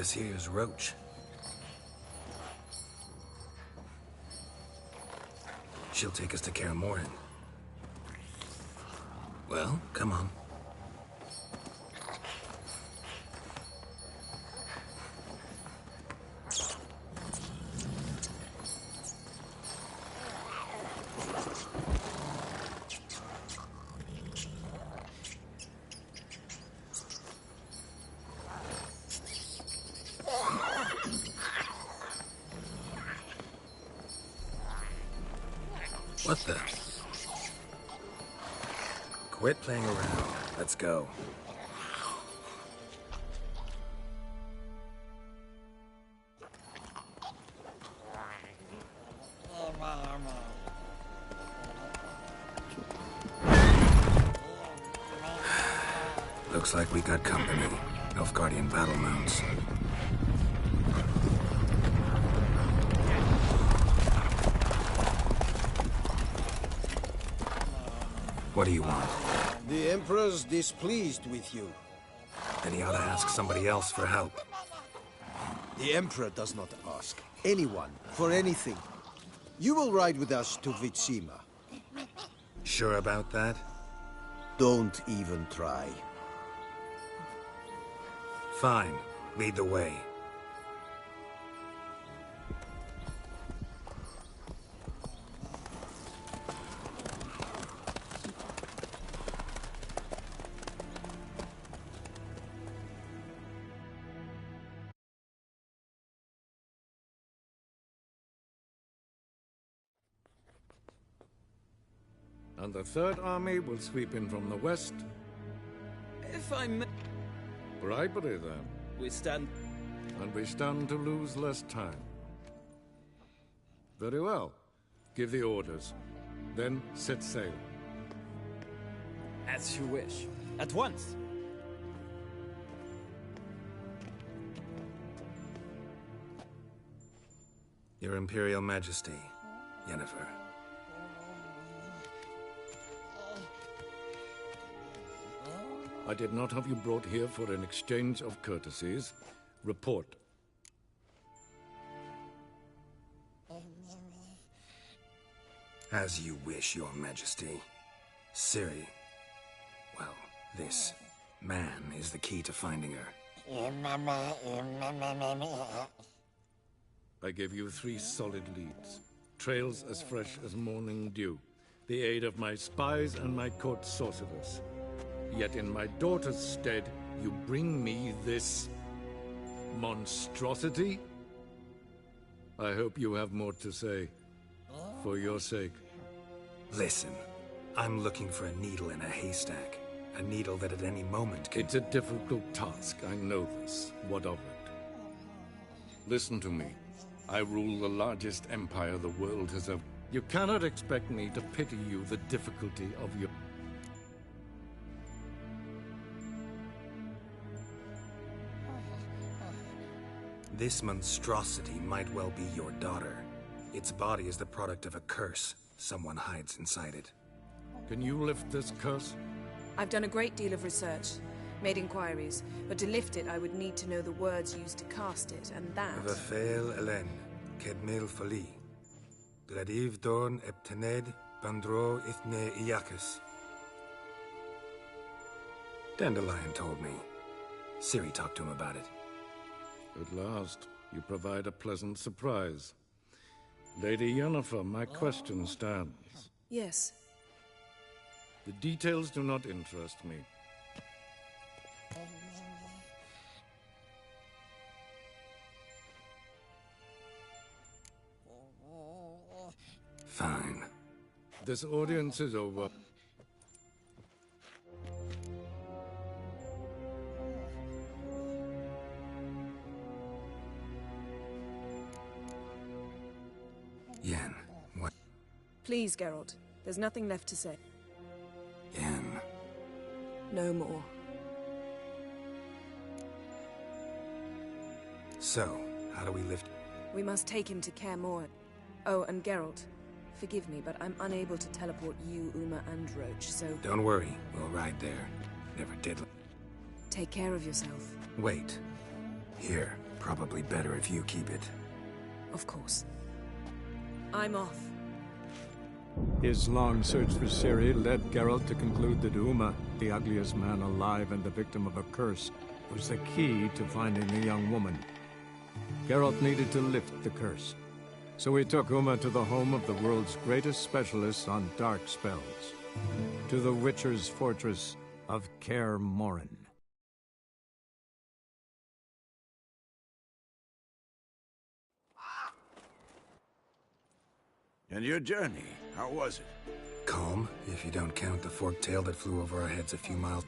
This here's Roach. She'll take us to Kaer Morhen. Well, come on. What the? Quit playing around. Let's go. Looks like we got company. Nilfgaardian battle mounts. What do you want? The Emperor's displeased with you. Then he ought to ask somebody else for help. The Emperor does not ask anyone for anything. You will ride with us to Vitsima. Sure about that? Don't even try. Fine. Lead the way. And the Third Army will sweep in from the west. If I may... Bribery, then. We stand... And we stand to lose less time. Very well. Give the orders. Then set sail. As you wish. At once. Your Imperial Majesty, Yennefer. I did not have you brought here for an exchange of courtesies. Report. As you wish, Your Majesty. Ciri. Well, this man is the key to finding her. I gave you 3 solid leads. Trails as fresh as morning dew. The aid of my spies and my court sorcerers. Yet in my daughter's stead, you bring me this... monstrosity? I hope you have more to say. For your sake. Listen, I'm looking for a needle in a haystack. A needle that at any moment can... It's a difficult task, I know this. What of it? Listen to me. I rule the largest empire the world has ever... You cannot expect me to pity you the difficulty of your... This monstrosity might well be your daughter. Its body is the product of a curse. Someone hides inside it. Can you lift this curse? I've done a great deal of research, made inquiries, but to lift it I would need to know the words used to cast it, and that... Vafael Elen, Kedmil Fali. Gladiv Dorn Eptened, Bandro Ithne Iacus. Dandelion told me. Ciri talked to him about it. At last, you provide a pleasant surprise. Lady Yennefer, my question stands. Yes. The details do not interest me. Fine. This audience is over. Yen, what? Please, Geralt. There's nothing left to say. Yen. No more. So, how do we lift... We must take him to Kaer Morhen. Oh, and Geralt. Forgive me, but I'm unable to teleport you, Uma, and Roach, so... Don't worry, we'll ride there. Never did... Take care of yourself. Wait. Here, Probably better if you keep it. Of course. I'm off. His long search for Ciri led Geralt to conclude that Uma, the ugliest man alive and the victim of a curse, was the key to finding the young woman. Geralt needed to lift the curse, so he took Uma to the home of the world's greatest specialist on dark spells, to the Witcher's fortress of Kaer Morhen. And your journey, how was it? Calm, if you don't count the forked tail that flew over our heads a few miles.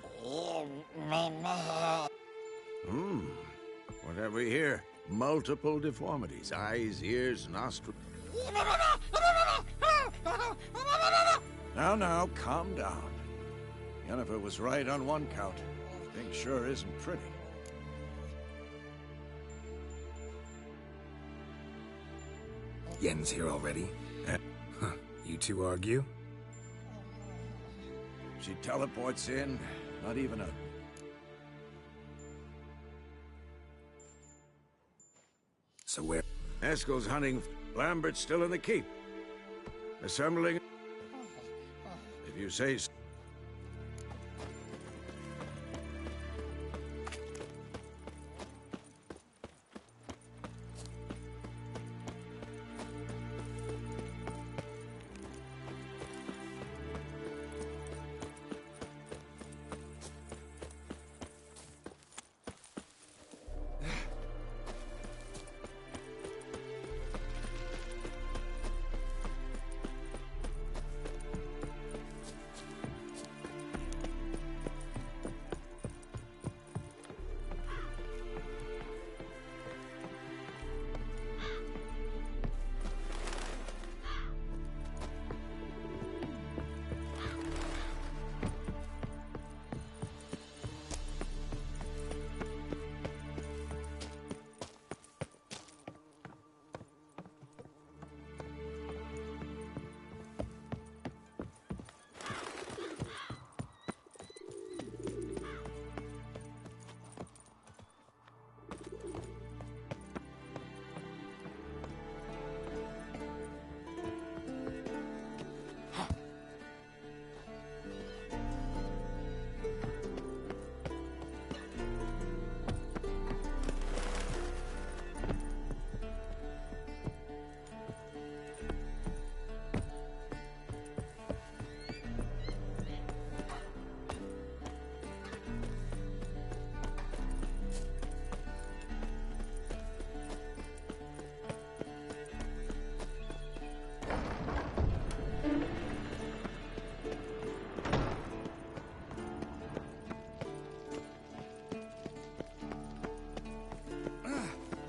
What have we here? Multiple deformities. Eyes, ears, nostrils. Now, calm down. Yennefer was right on one count. Thing sure isn't pretty. Yen's here already? Huh. You two argue? She teleports in, not even a... So where? Eskel's hunting. Lambert's still in the keep. Assembling... If you say so.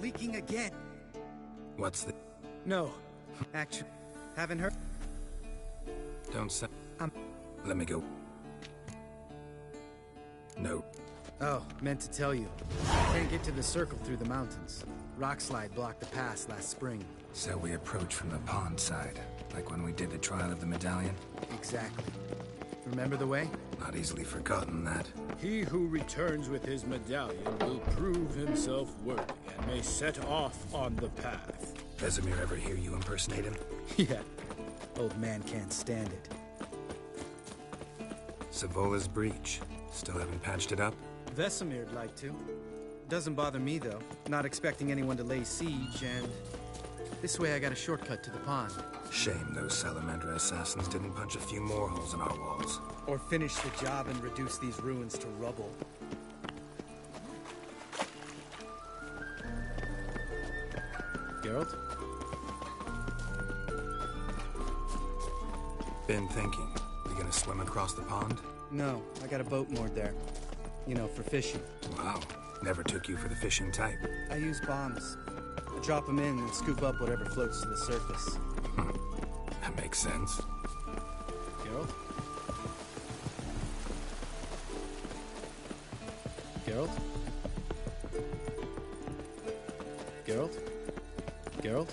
Leaking again. What's the... No. Actually, haven't heard. Don't say... Let me go. No. Oh, meant to tell you. Can't get to the circle through the mountains. Rockslide blocked the pass last spring. So we approach from the pond side, like when we did the trial of the medallion? Exactly. Remember the way? Not easily forgotten, that. He who returns with his medallion will prove himself worthy and may set off on the path. Vesemir ever hear you impersonate him? Yeah. Old man can't stand it. Savola's breach. Still haven't patched it up? Vesemir'd like to. Doesn't bother me, though. Not expecting anyone to lay siege, and... this way I got a shortcut to the pond. Shame those Salamandra assassins didn't punch a few more holes in our walls. Or finish the job and reduce these ruins to rubble. Geralt? Been thinking. You gonna swim across the pond? No, I got a boat moored there. You know, for fishing. Wow. Never took you for the fishing type. I use bombs. I drop them in and scoop up whatever floats to the surface. That makes sense. Geralt? Geralt? Geralt? Geralt?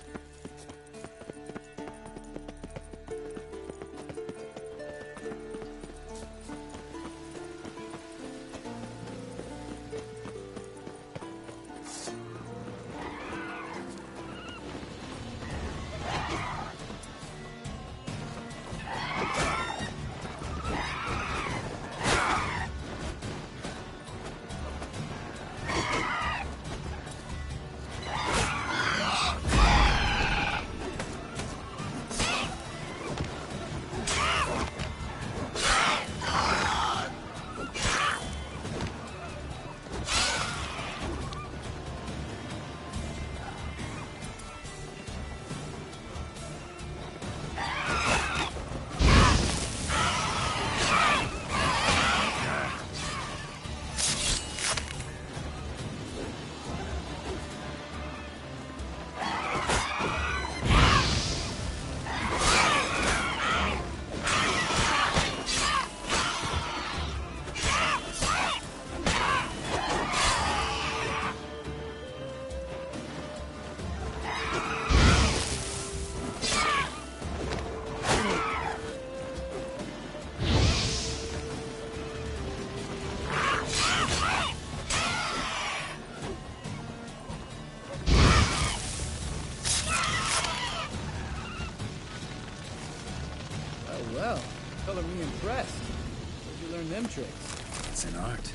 well. Color me impressed. Where'd you learn them tricks? It's an art.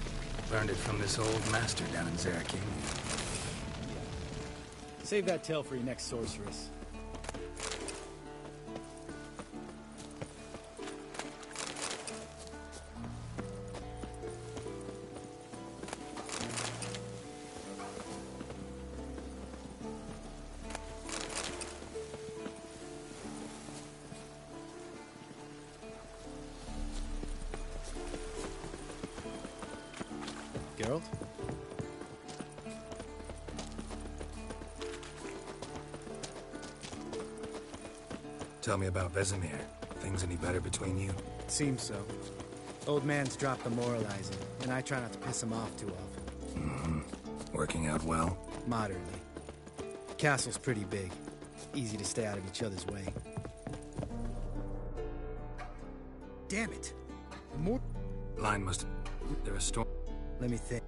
Learned it from this old master down in Zerrikania. Save that tale for your next sorceress. Geralt? Tell me about Vesemir. Things any better between you? Seems so. Old man's dropped the moralizing, and I try not to piss him off too often. Mm-hmm. Working out well? Moderately. Castle's pretty big. Easy to stay out of each other's way. Damn it! More... Line must... There a storm... Let me think.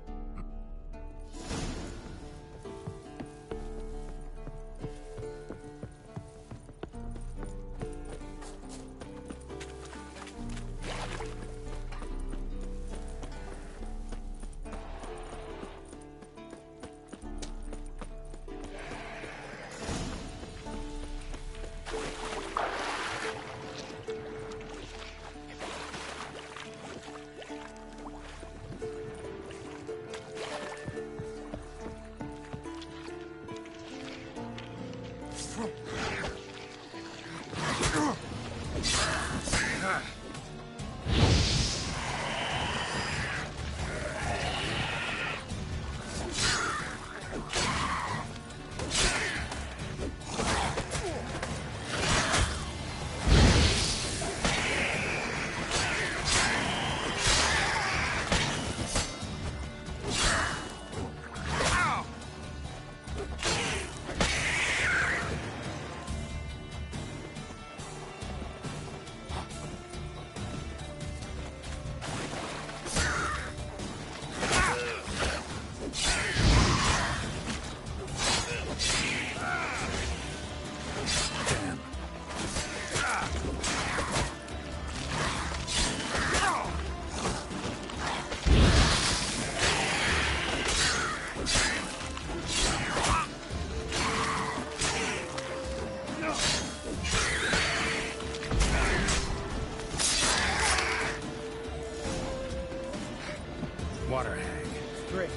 Water hag. Great.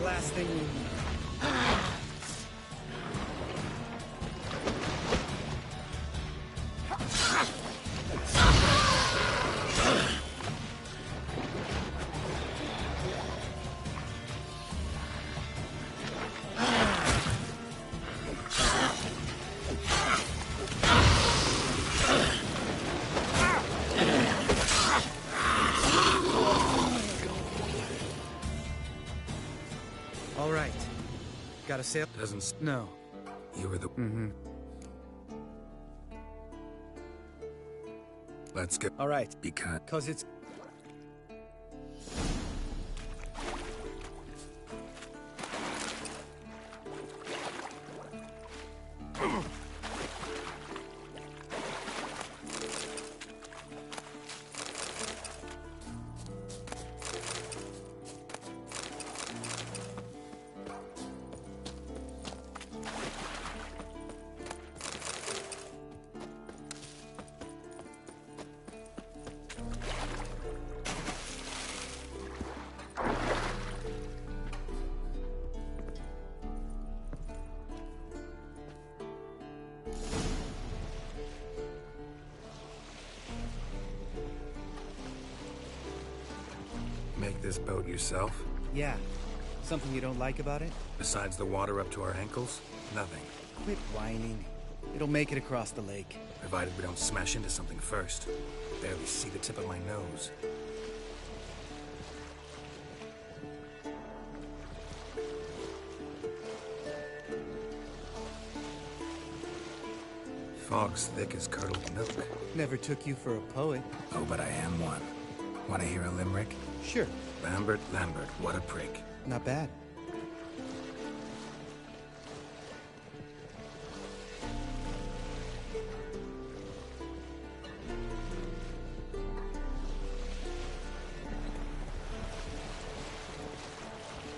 Last thing we need. All right. Got a sail? Doesn't... No. You were the... Mm-hmm. Let's go. All right. Because... 'Cause it's... Make this boat yourself? Yeah. Something you don't like about it? Besides the water up to our ankles? Nothing. Quit whining. It'll make it across the lake. Provided we don't smash into something first. Barely see the tip of my nose. Fog's thick as curdled milk. Never took you for a poet. Oh, but I am one. Want to hear a limerick? Sure. Lambert, Lambert, what a prick. Not bad.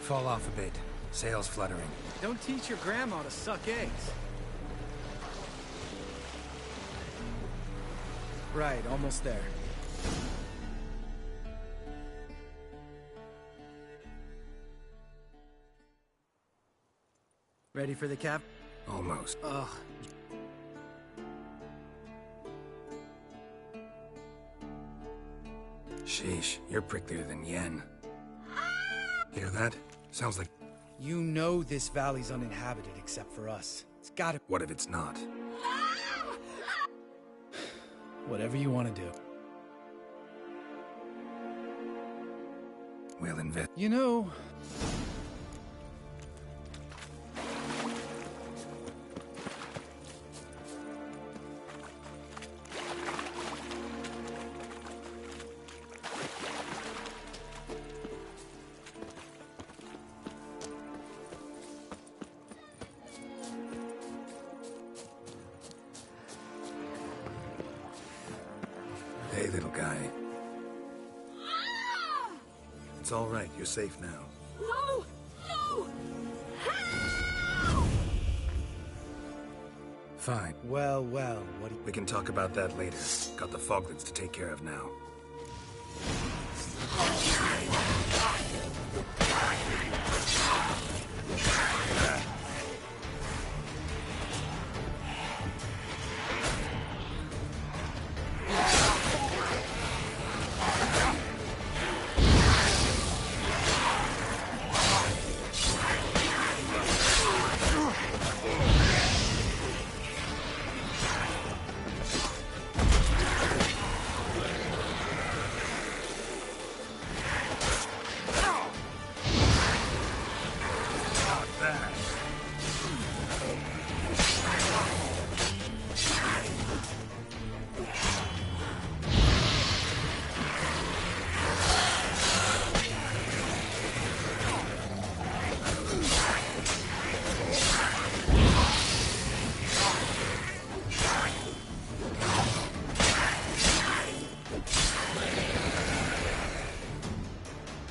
fall off a bit. Sails fluttering. Don't teach your grandma to suck eggs. Right, almost there. Ready for the cap? Almost. Ugh. Sheesh, you're pricklier than Yen. Hear that? Sounds like... You know this valley's uninhabited except for us. It's gotta... What if it's not? Whatever you want to do. We'll invest... You know... Hey, little guy. It's all right. You're safe now. No! No! Fine. Well, what do you... We can talk about that later. Got the Foglets to take care of now.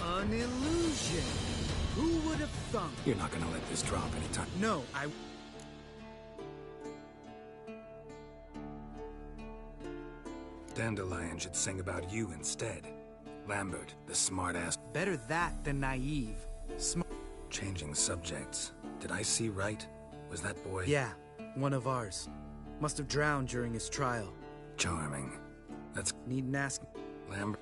An illusion. Who would have thunk? You're not gonna let this drop anytime. No, I... Dandelion should sing about you instead. Lambert, the smartass. Better that than naive. Changing subjects. Did I see right? Was that boy... Yeah, one of ours. Must have drowned during his trial. Charming. That's... Needn't ask... Lambert...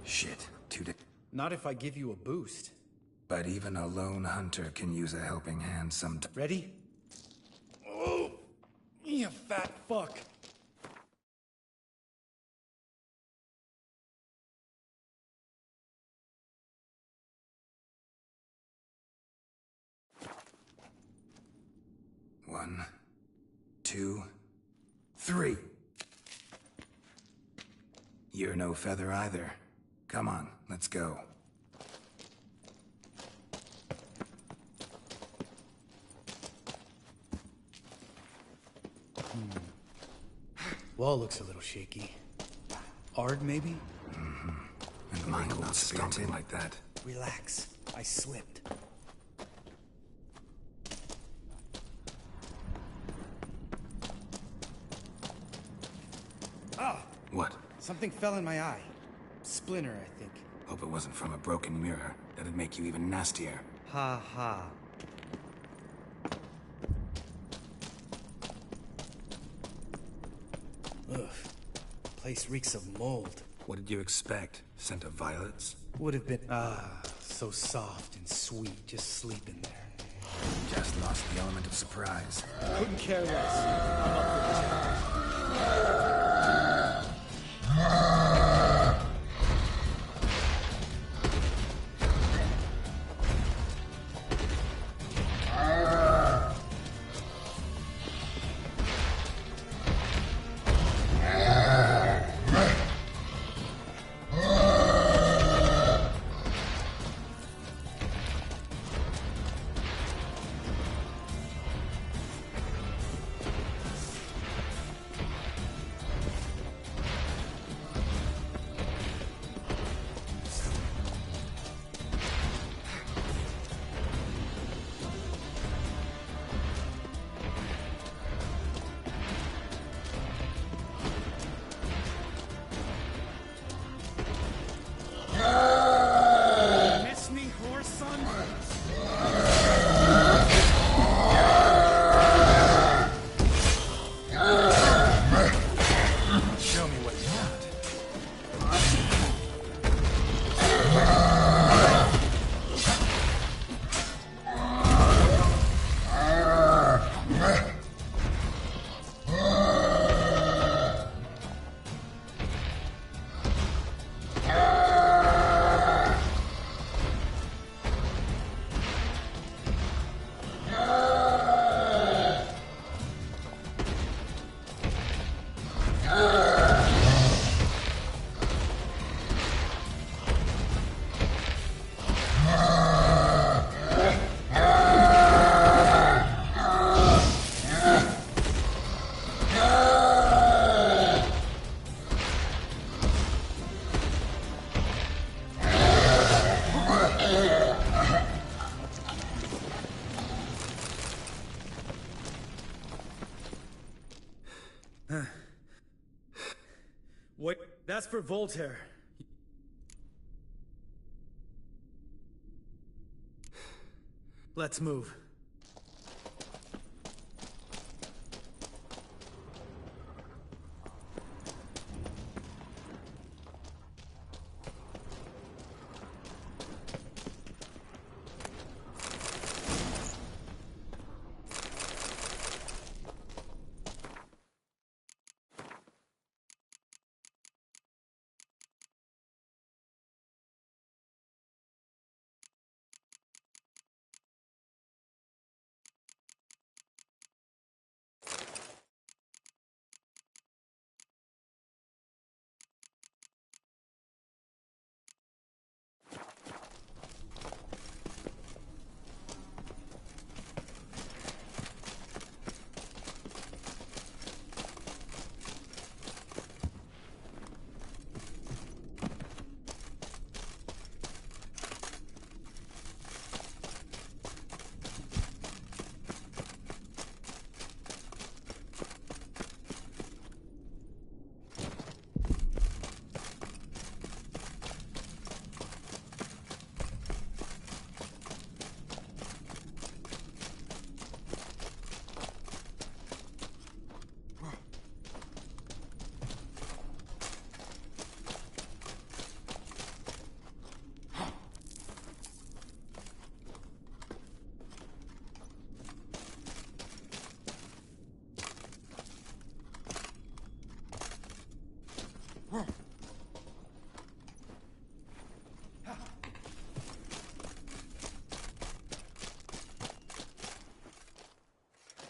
Shit. Not if I give you a boost. But even a lone hunter can use a helping hand sometimes. Ready? Oh, you fat fuck. One, two, three. You're no feather either. Come on, let's go. Wall looks a little shaky. Ard, maybe? Mm-hmm. And mine will not stomp in like that. Relax. I slipped. Ah! What? Something fell in my eye. Splinter, I think. Hope it wasn't from a broken mirror. That'd make you even nastier. Ha ha. Ugh. Place reeks of mold. What did you expect? Scent of violets? Would have been, so soft and sweet just sleeping there. Just lost the element of surprise. Couldn't care less. I'm up for the challenge. What? That's for Voltaire. Let's move.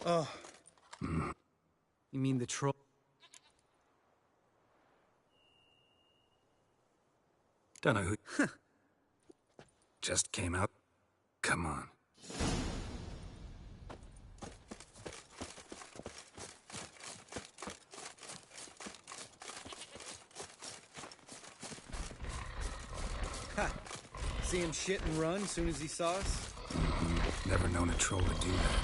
Oh. You mean the troll? Don't know who... Just came out. Come on. Ha! See him shit and run as soon as he saw us? Never known a troll to do that.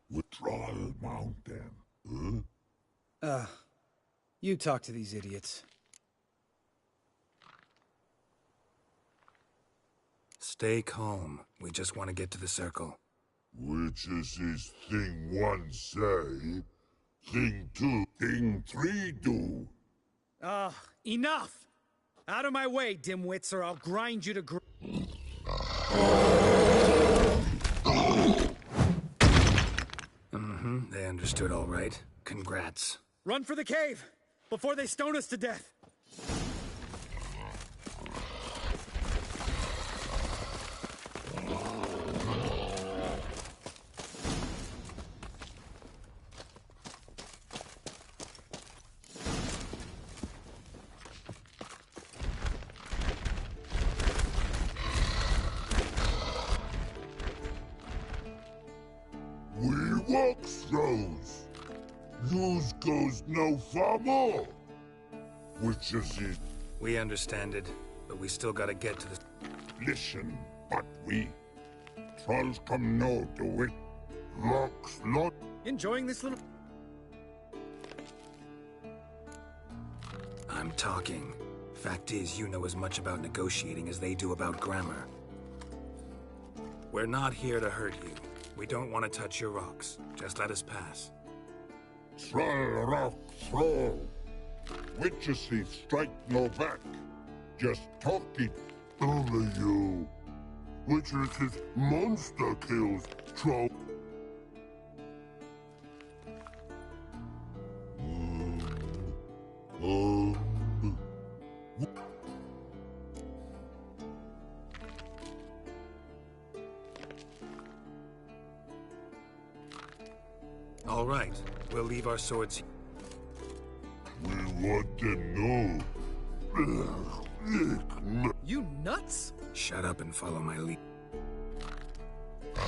Withdrawal Mountain. You talk to these idiots. Stay calm. We just want to get to the circle. Which is his thing 1 say, thing 2, thing 3 do. Enough! Out of my way, dimwits, or I'll grind you to They understood all right. Congrats. Run for the cave! Before they stone us to death! We walk throws. Yous goes no far more. Which is it? We understand it, but we still gotta get to the... Listen, but we. Trolls come no do it. Locks not. Enjoying this little... I'm talking. Fact is, you know as much about negotiating as they do about grammar. We're not here to hurt you. We don't want to touch your rocks. Just let us pass. Troll rock throw. Witches he strike no back. Just talk it over you. Witches his monster kills troll. All right. We'll leave our swords here. We want to know. You nuts? Shut up and follow my lead. I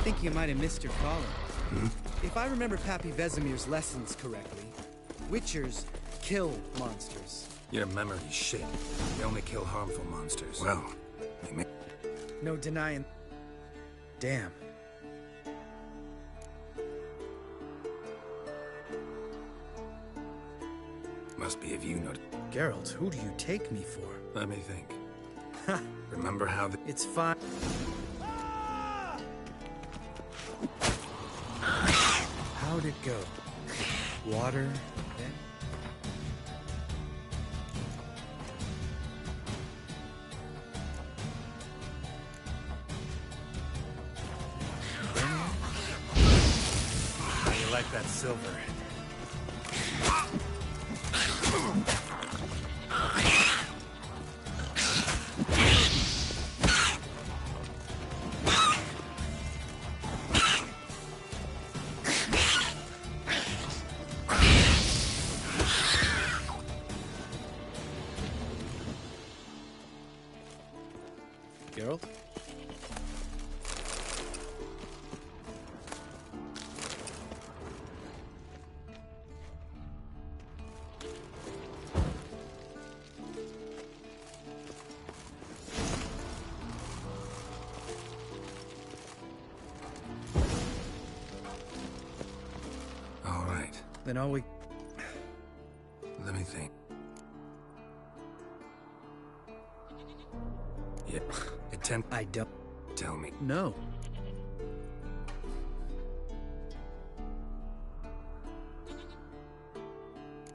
think you might have missed your calling. If I remember Pappy Vesemir's lessons correctly, Witchers kill monsters. Your memory's shit. They only kill harmful monsters. Well, they may... No denying. Damn. Must be if you know... Geralt, who do you take me for? Let me think. Remember how the... It's fine. How'd it go? Water, then? How you like that silver? Geralt? All right. Then all we... Let me think. Yeah. I don't... Tell me. No.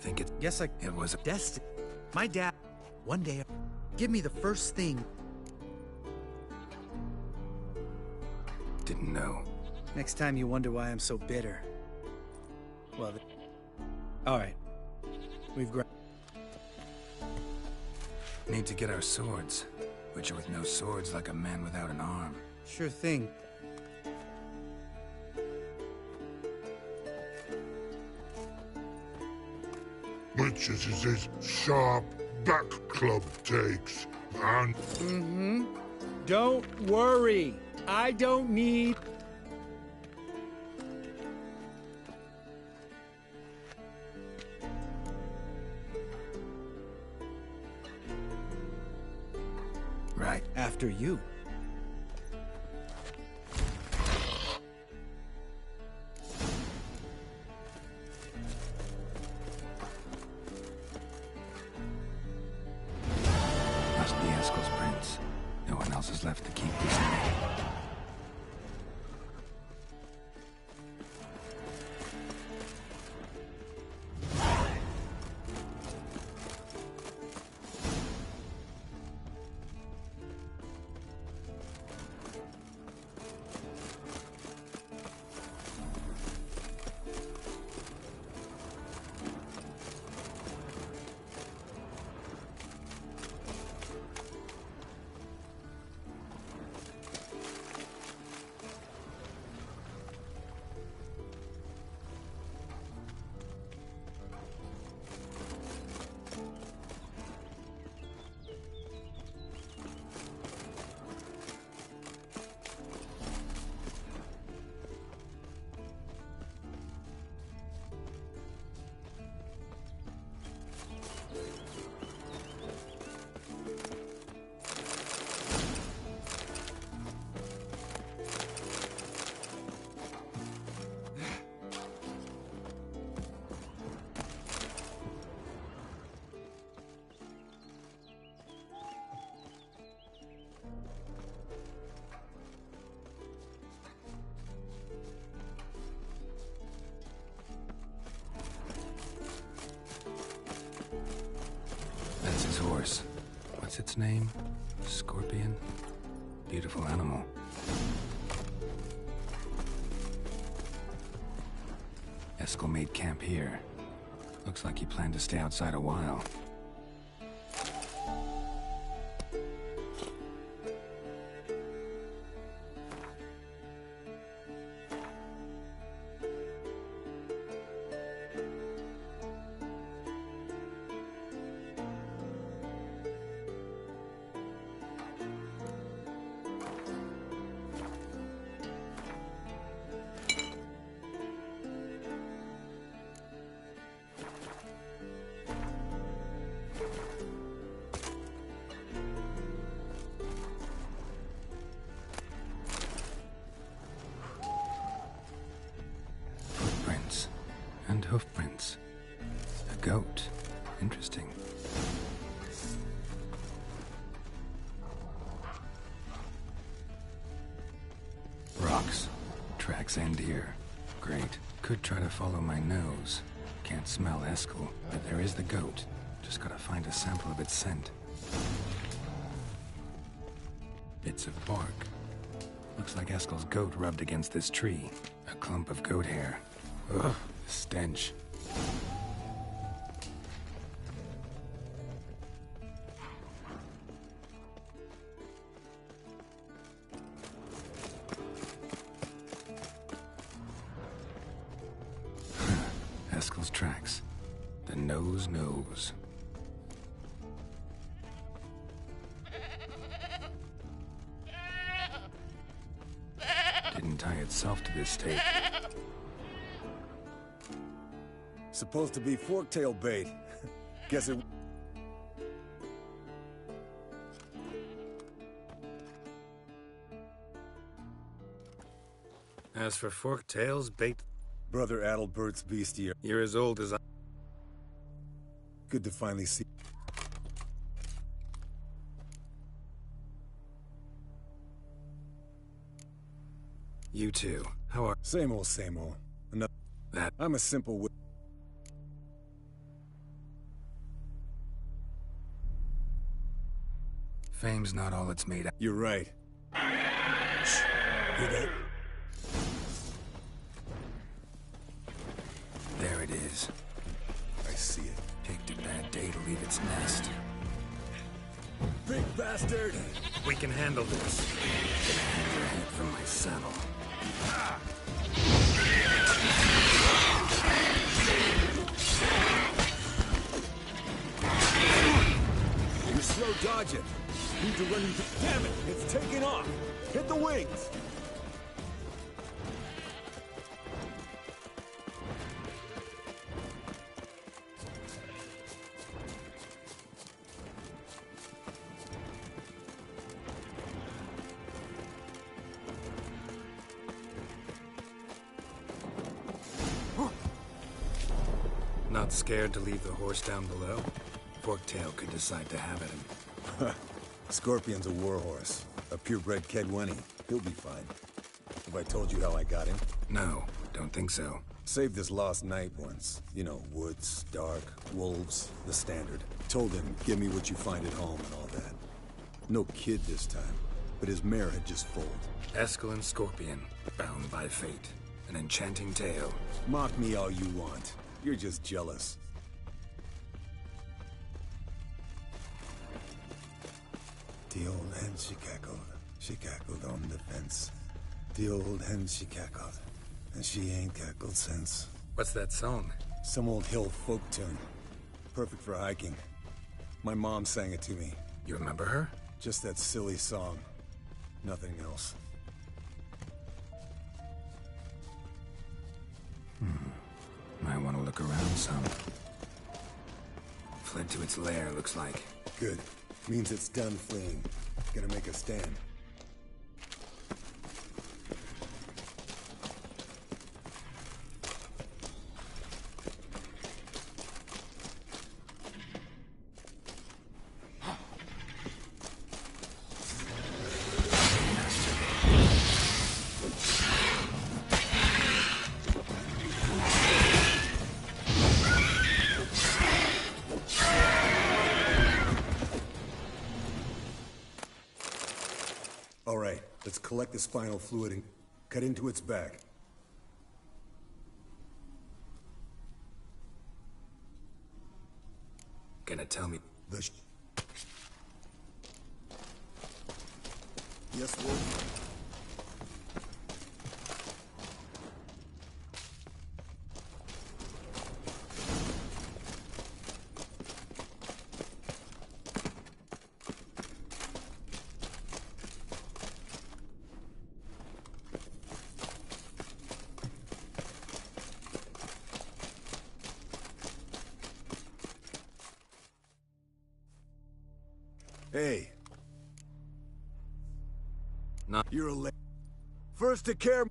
Think it... Yes, It was a... Destiny. My dad... One day... Give me the first thing. Didn't know. Next time you wonder why I'm so bitter. Well, alright. We've got... Need to get our swords. Witcher with no swords like a man without an arm. Sure thing. Witches is his sharp back club takes, and... Don't worry. I don't need... Right. After you. Must be Eskel's prince. No one else is left to keep this name. That's his horse. What's its name? Scorpion? Beautiful animal. Eskel made camp here. Looks like he planned to stay outside a while. hoofprints. A goat. Interesting. Rocks. Tracks end here. Great. Could try to follow my nose. Can't smell Eskel, but there is the goat. Just gotta find a sample of its scent. Bits of bark. Looks like Eskel's goat rubbed against this tree. A clump of goat hair. Ugh, stench. Eskel's tracks. The nose knows. Didn't tie itself to this stake. Supposed to be forktail bait. Guess it... As for forktails, bait... Brother Adalbert's beastie. You're as old as I... Good to finally see... You too. How are... Same old, same old. Enough... That... I'm a simple... Fame's not all it's made of. You're right. Shh. Hear that? There it is. I see it. Picked a bad day to leave its nest. Big bastard! We can handle this. Get a hand your head from my saddle. You're slow dodging. Need to run into... Damn it! It's taking off! Hit the wings! Not scared to leave the horse down below? Forktail could decide to have at him. Scorpion's a warhorse. A purebred Kedwenny. He'll be fine. Have I told you how I got him? No, don't think so. Saved this lost knight once. You know, woods, dark, wolves, the standard. Told him, give me what you find at home and all that. No kid this time, but his mare had just foaled. Eskel and Scorpion, bound by fate. An enchanting tale. Mock me all you want. You're just jealous. The old hen, she cackled. She cackled on the fence. The old hen, she cackled. And she ain't cackled since. What's that song? Some old hill folk tune. Perfect for hiking. My mom sang it to me. You remember her? Just that silly song. Nothing else. Might want to look around some. Fled to its lair, looks like. Good. Means it's done fleeing. Gonna make a stand. All right, let's collect the spinal fluid and cut into its back. Gonna tell me... Yes, Wolf? Hey. Not... You're a First to care...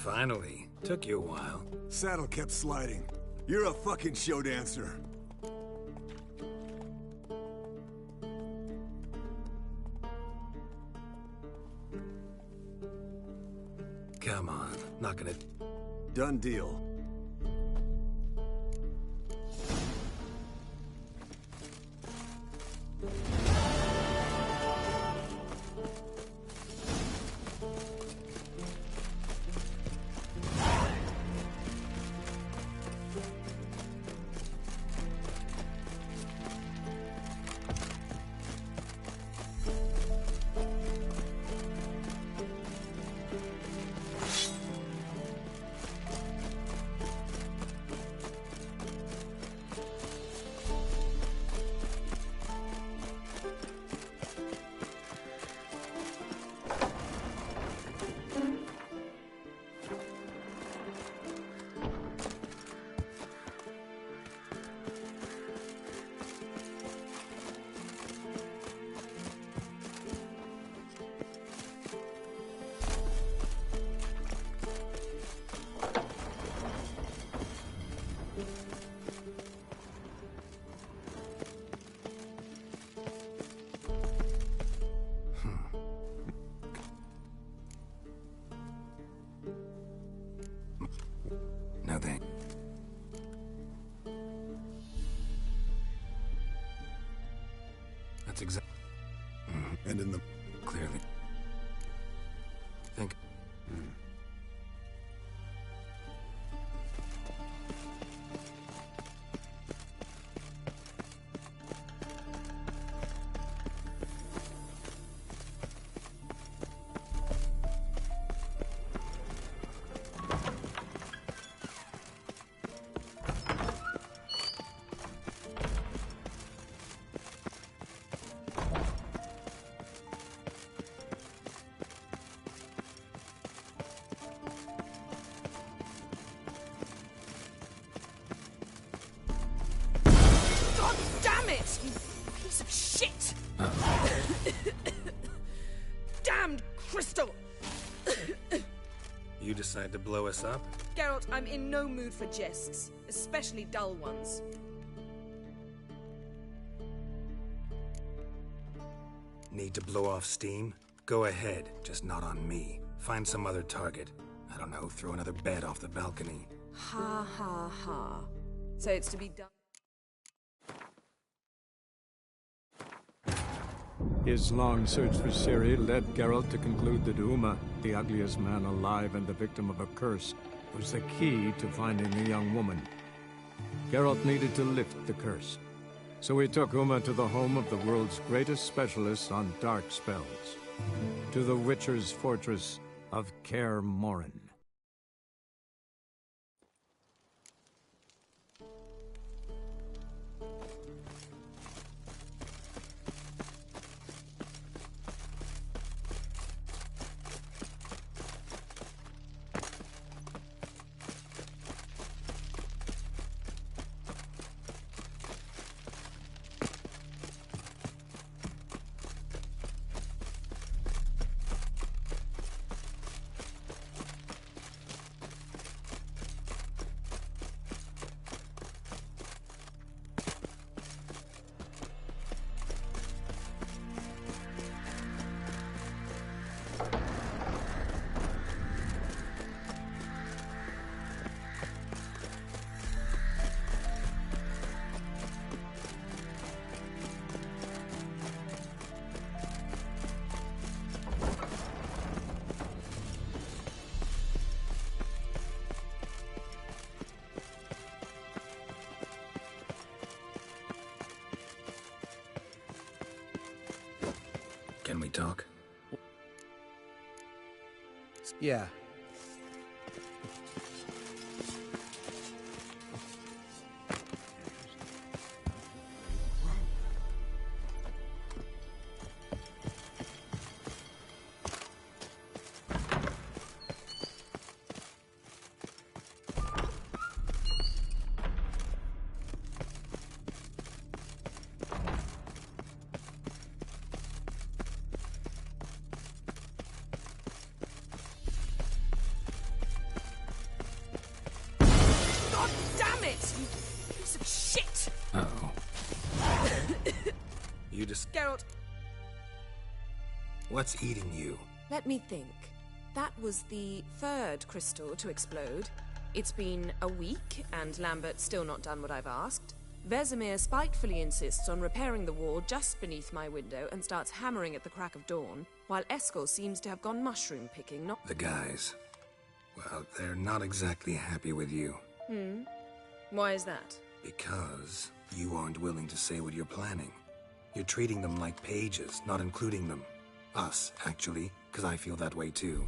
Finally. Took you a while. Saddle kept sliding. You're a fucking show dancer. Come on, not gonna... Done deal. No thank. That's exact. And in the... Clearly. Think. Damn it! You piece of shit! Damned crystal! You decide to blow us up? Geralt, I'm in no mood for jests, especially dull ones. Need to blow off steam? Go ahead, just not on me. Find some other target. I don't know, throw another bed off the balcony. Ha ha ha. So it's to be done. His long search for Ciri led Geralt to conclude that Uma, the ugliest man alive and the victim of a curse, was the key to finding the young woman. Geralt needed to lift the curse, so he took Uma to the home of the world's greatest specialist on dark spells, to the Witcher's fortress of Kaer Morhen. Can we talk? Yeah. What's eating you? Let me think. That was the third crystal to explode. It's been a week, and Lambert's still not done what I've asked. Vesemir spitefully insists on repairing the wall just beneath my window and starts hammering at the crack of dawn, while Eskel seems to have gone mushroom picking, not... The guys. Well, they're not exactly happy with you. Why is that? Because you aren't willing to say what you're planning. You're treating them like pages, not including them. Us, actually, because I feel that way too.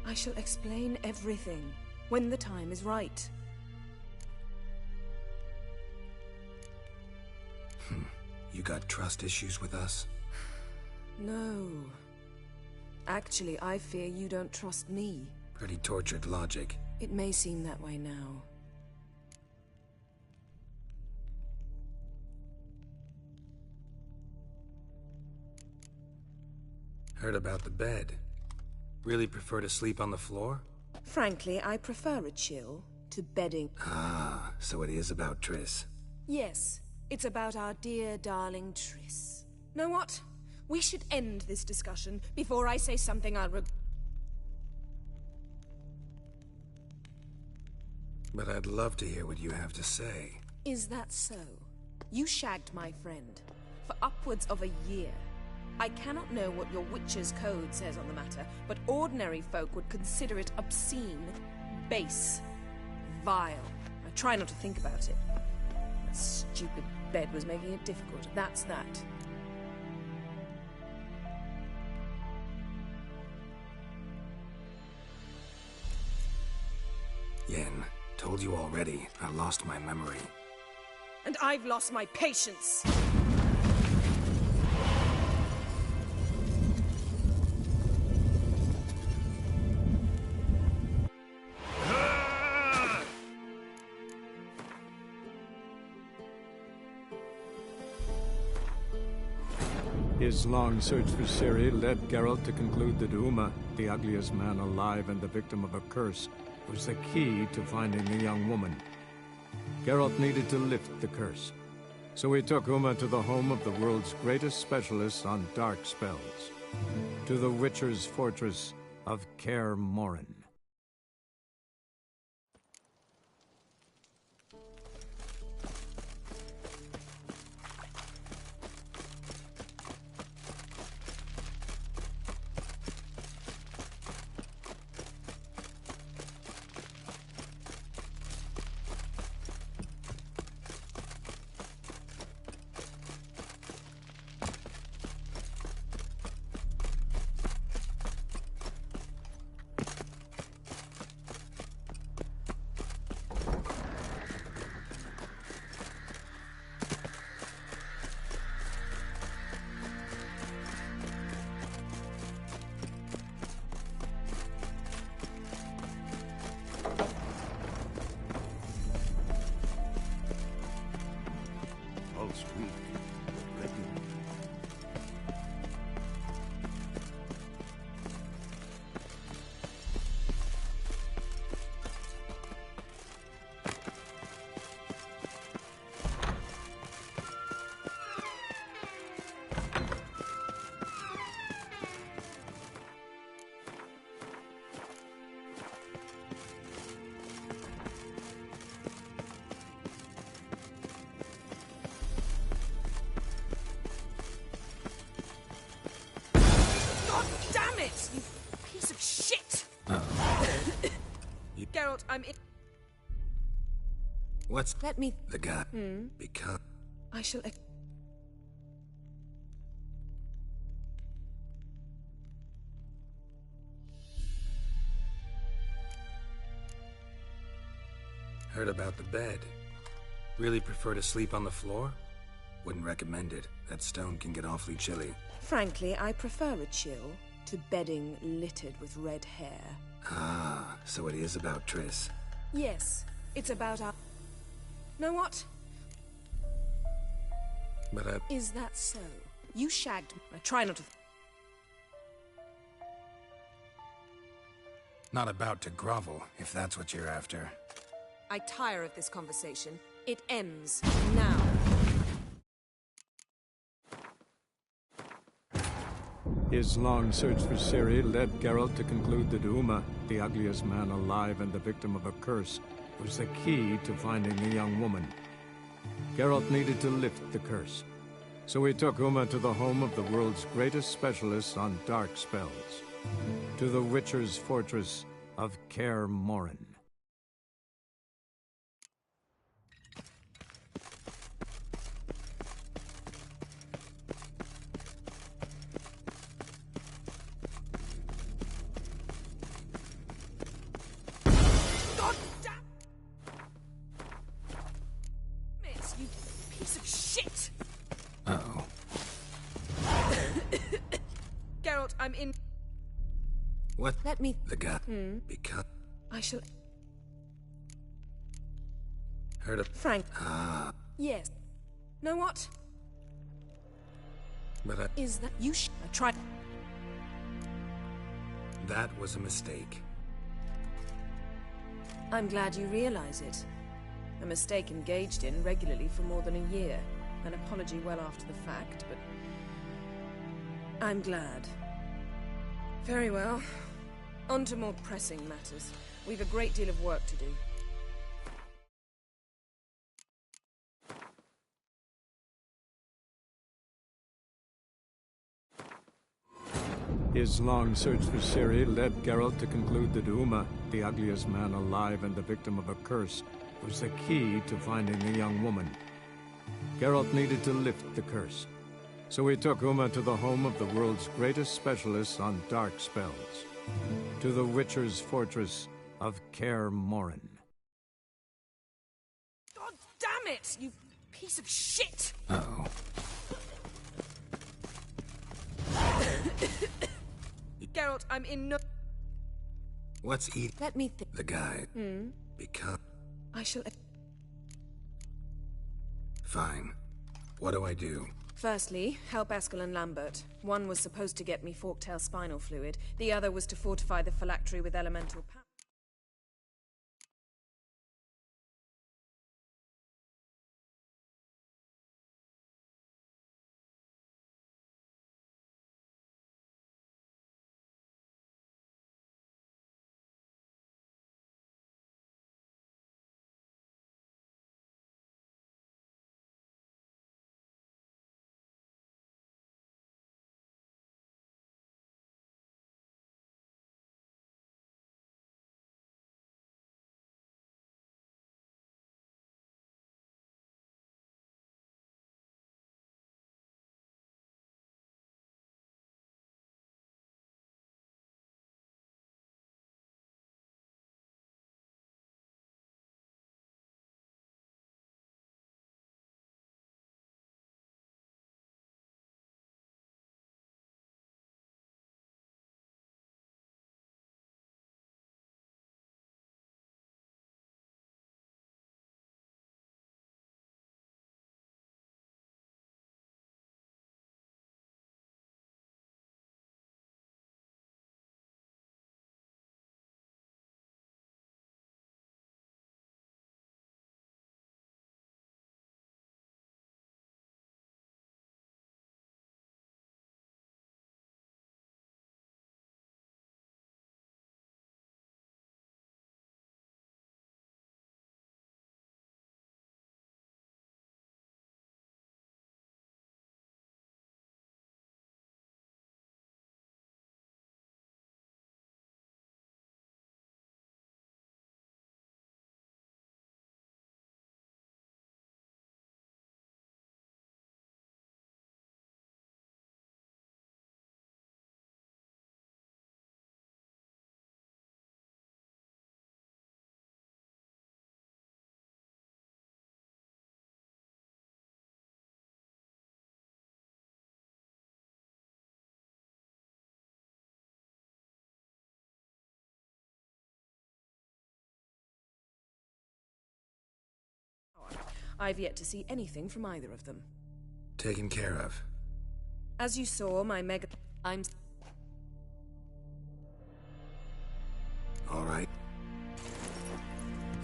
I shall explain everything when the time is right. You got trust issues with us? No. Actually, I fear you don't trust me. Pretty tortured logic. It may seem that way now. Heard about the bed. Really prefer to sleep on the floor? Frankly, I prefer a chill to bedding. Ah, so it is about Triss. Yes, it's about our dear darling Triss. Know what? We should end this discussion before I say something I'll But I'd love to hear what you have to say. Is that so? You shagged my friend for upwards of a year. I cannot know what your Witcher's Code says on the matter, but ordinary folk would consider it obscene, base, vile. I try not to think about it. That stupid bed was making it difficult. That's that. Yen, told you already. I lost my memory. And I've lost my patience! His long search for Ciri led Geralt to conclude that Uma, the ugliest man alive and the victim of a curse, was the key to finding the young woman. Geralt needed to lift the curse, so he took Uma to the home of the world's greatest specialist on dark spells, to the Witcher's fortress of Kaer Morhen. Geralt, I'm in... What's... Let me... The guy... Because... I shall... Heard about the bed. Really prefer to sleep on the floor? Wouldn't recommend it. That stone can get awfully chilly. Frankly, I prefer a chill to bedding littered with red hair. Ah, so it is about Triss. Yes, it's about our... Know what? But Is that so? You shagged... I try not to... Not about to grovel, if that's what you're after. I tire of this conversation. It ends now. His long search for Ciri led Geralt to conclude that Uma, the ugliest man alive and the victim of a curse, was the key to finding the young woman. Geralt needed to lift the curse, so he took Uma to the home of the world's greatest specialists on dark spells, to the Witcher's fortress of Kaer Morhen. Geralt, I'm in. What? Let me. The guy. Because. I shall. Heard of. Frank. Yes. Know what? But I. Is that you? I tried. That was a mistake. I'm glad you realize it. A mistake engaged in regularly for more than a year. An apology well after the fact, but I'm glad. Very well. On to more pressing matters. We've a great deal of work to do. His long search for Ciri led Geralt to conclude that Uma, the ugliest man alive and the victim of a curse, was the key to finding the young woman. Geralt needed to lift the curse, so he took Uma to the home of the world's greatest specialists on dark spells, to the Witcher's fortress of Kaer Morhen. God damn it, you piece of shit! Uh-oh. Geralt, I'm in no... What's eating? Let me think. The guy. Because... I shall... Fine. What do I do? Firstly, help Eskel and Lambert. One was supposed to get me forktail spinal fluid. The other was to fortify the phylactery with elemental power. I've yet to see anything from either of them. Taken care of. As you saw, my mega... I'm... All right.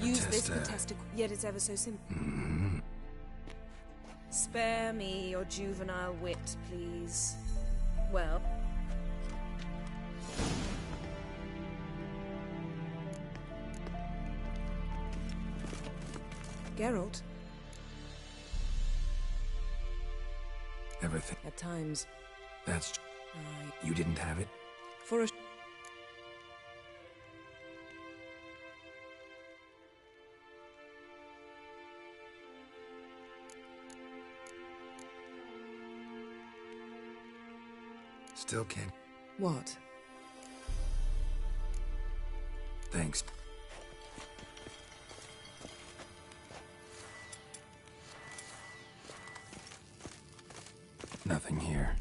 Use this to test it, yet it's ever so simple. Spare me your juvenile wit, please. Well, Geralt, Everything. at times, That's... You didn't have it? for a... Still can't... What? Thanks. Nothing here.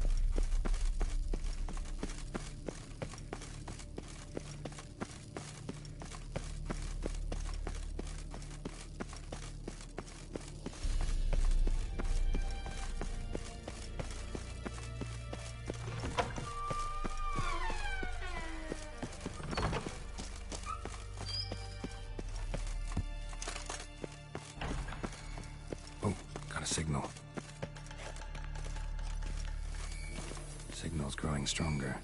Oh, got a signal. Signal's growing stronger.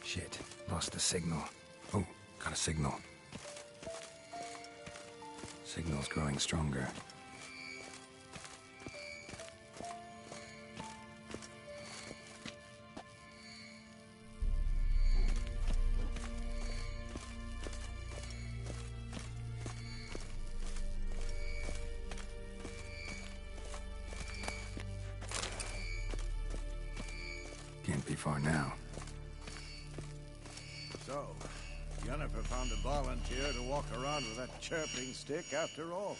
Shit, lost the signal. Oh, got a signal. Signal's growing stronger. Can't be far now. So, Yennefer found a volunteer to walk around with that chirping stick after all.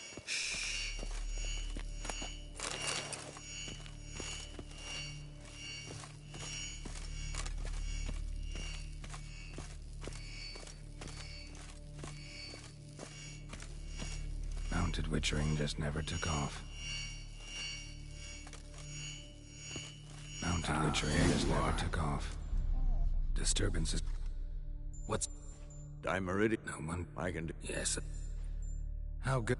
Mounted witchering just never took off. Mounted witchering just never took off. Disturbances. What's... Dimeridium. No one... I can do... Yes. How good...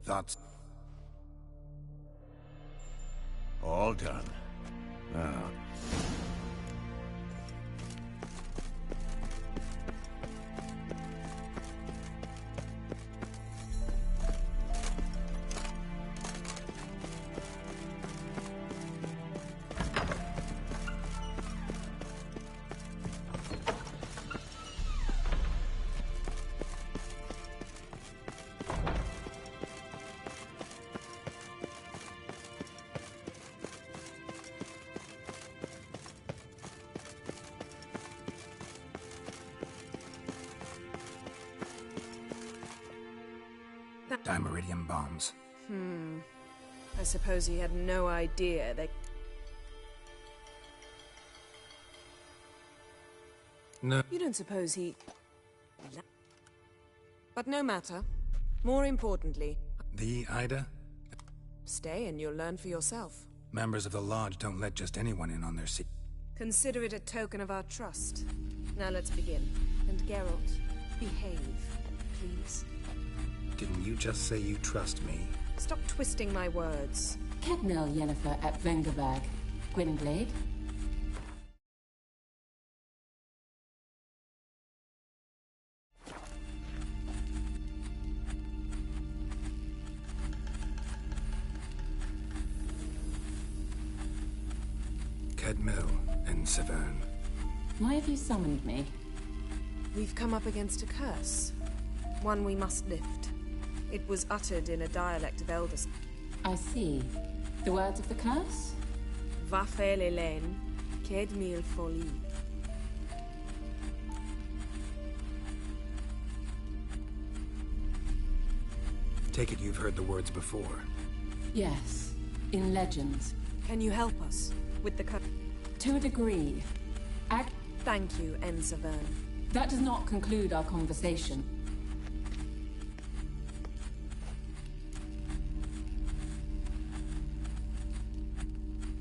Thoughts... All done. Now... Dimeridium bombs. I suppose he had no idea they... No. You don't suppose he... But no matter. More importantly, The Ida? stay and you'll learn for yourself. Members of the Lodge don't let just anyone in on their seat. Consider it a token of our trust. Now let's begin. And Geralt, behave, please. Didn't you just say you trust me? Stop twisting my words. Kednel Yennefer at Vengerberg. Gwynblade. Kedmil and Severn. Why have you summoned me? We've come up against a curse. One we must lift. It was uttered in a dialect of Elders. I see. The words of the curse? Va faire l'Hélène, qued mille folie. Take it you've heard the words before. Yes. In legends. Can you help us with the curse? To a degree. Thank you, Ensevern. That does not conclude our conversation.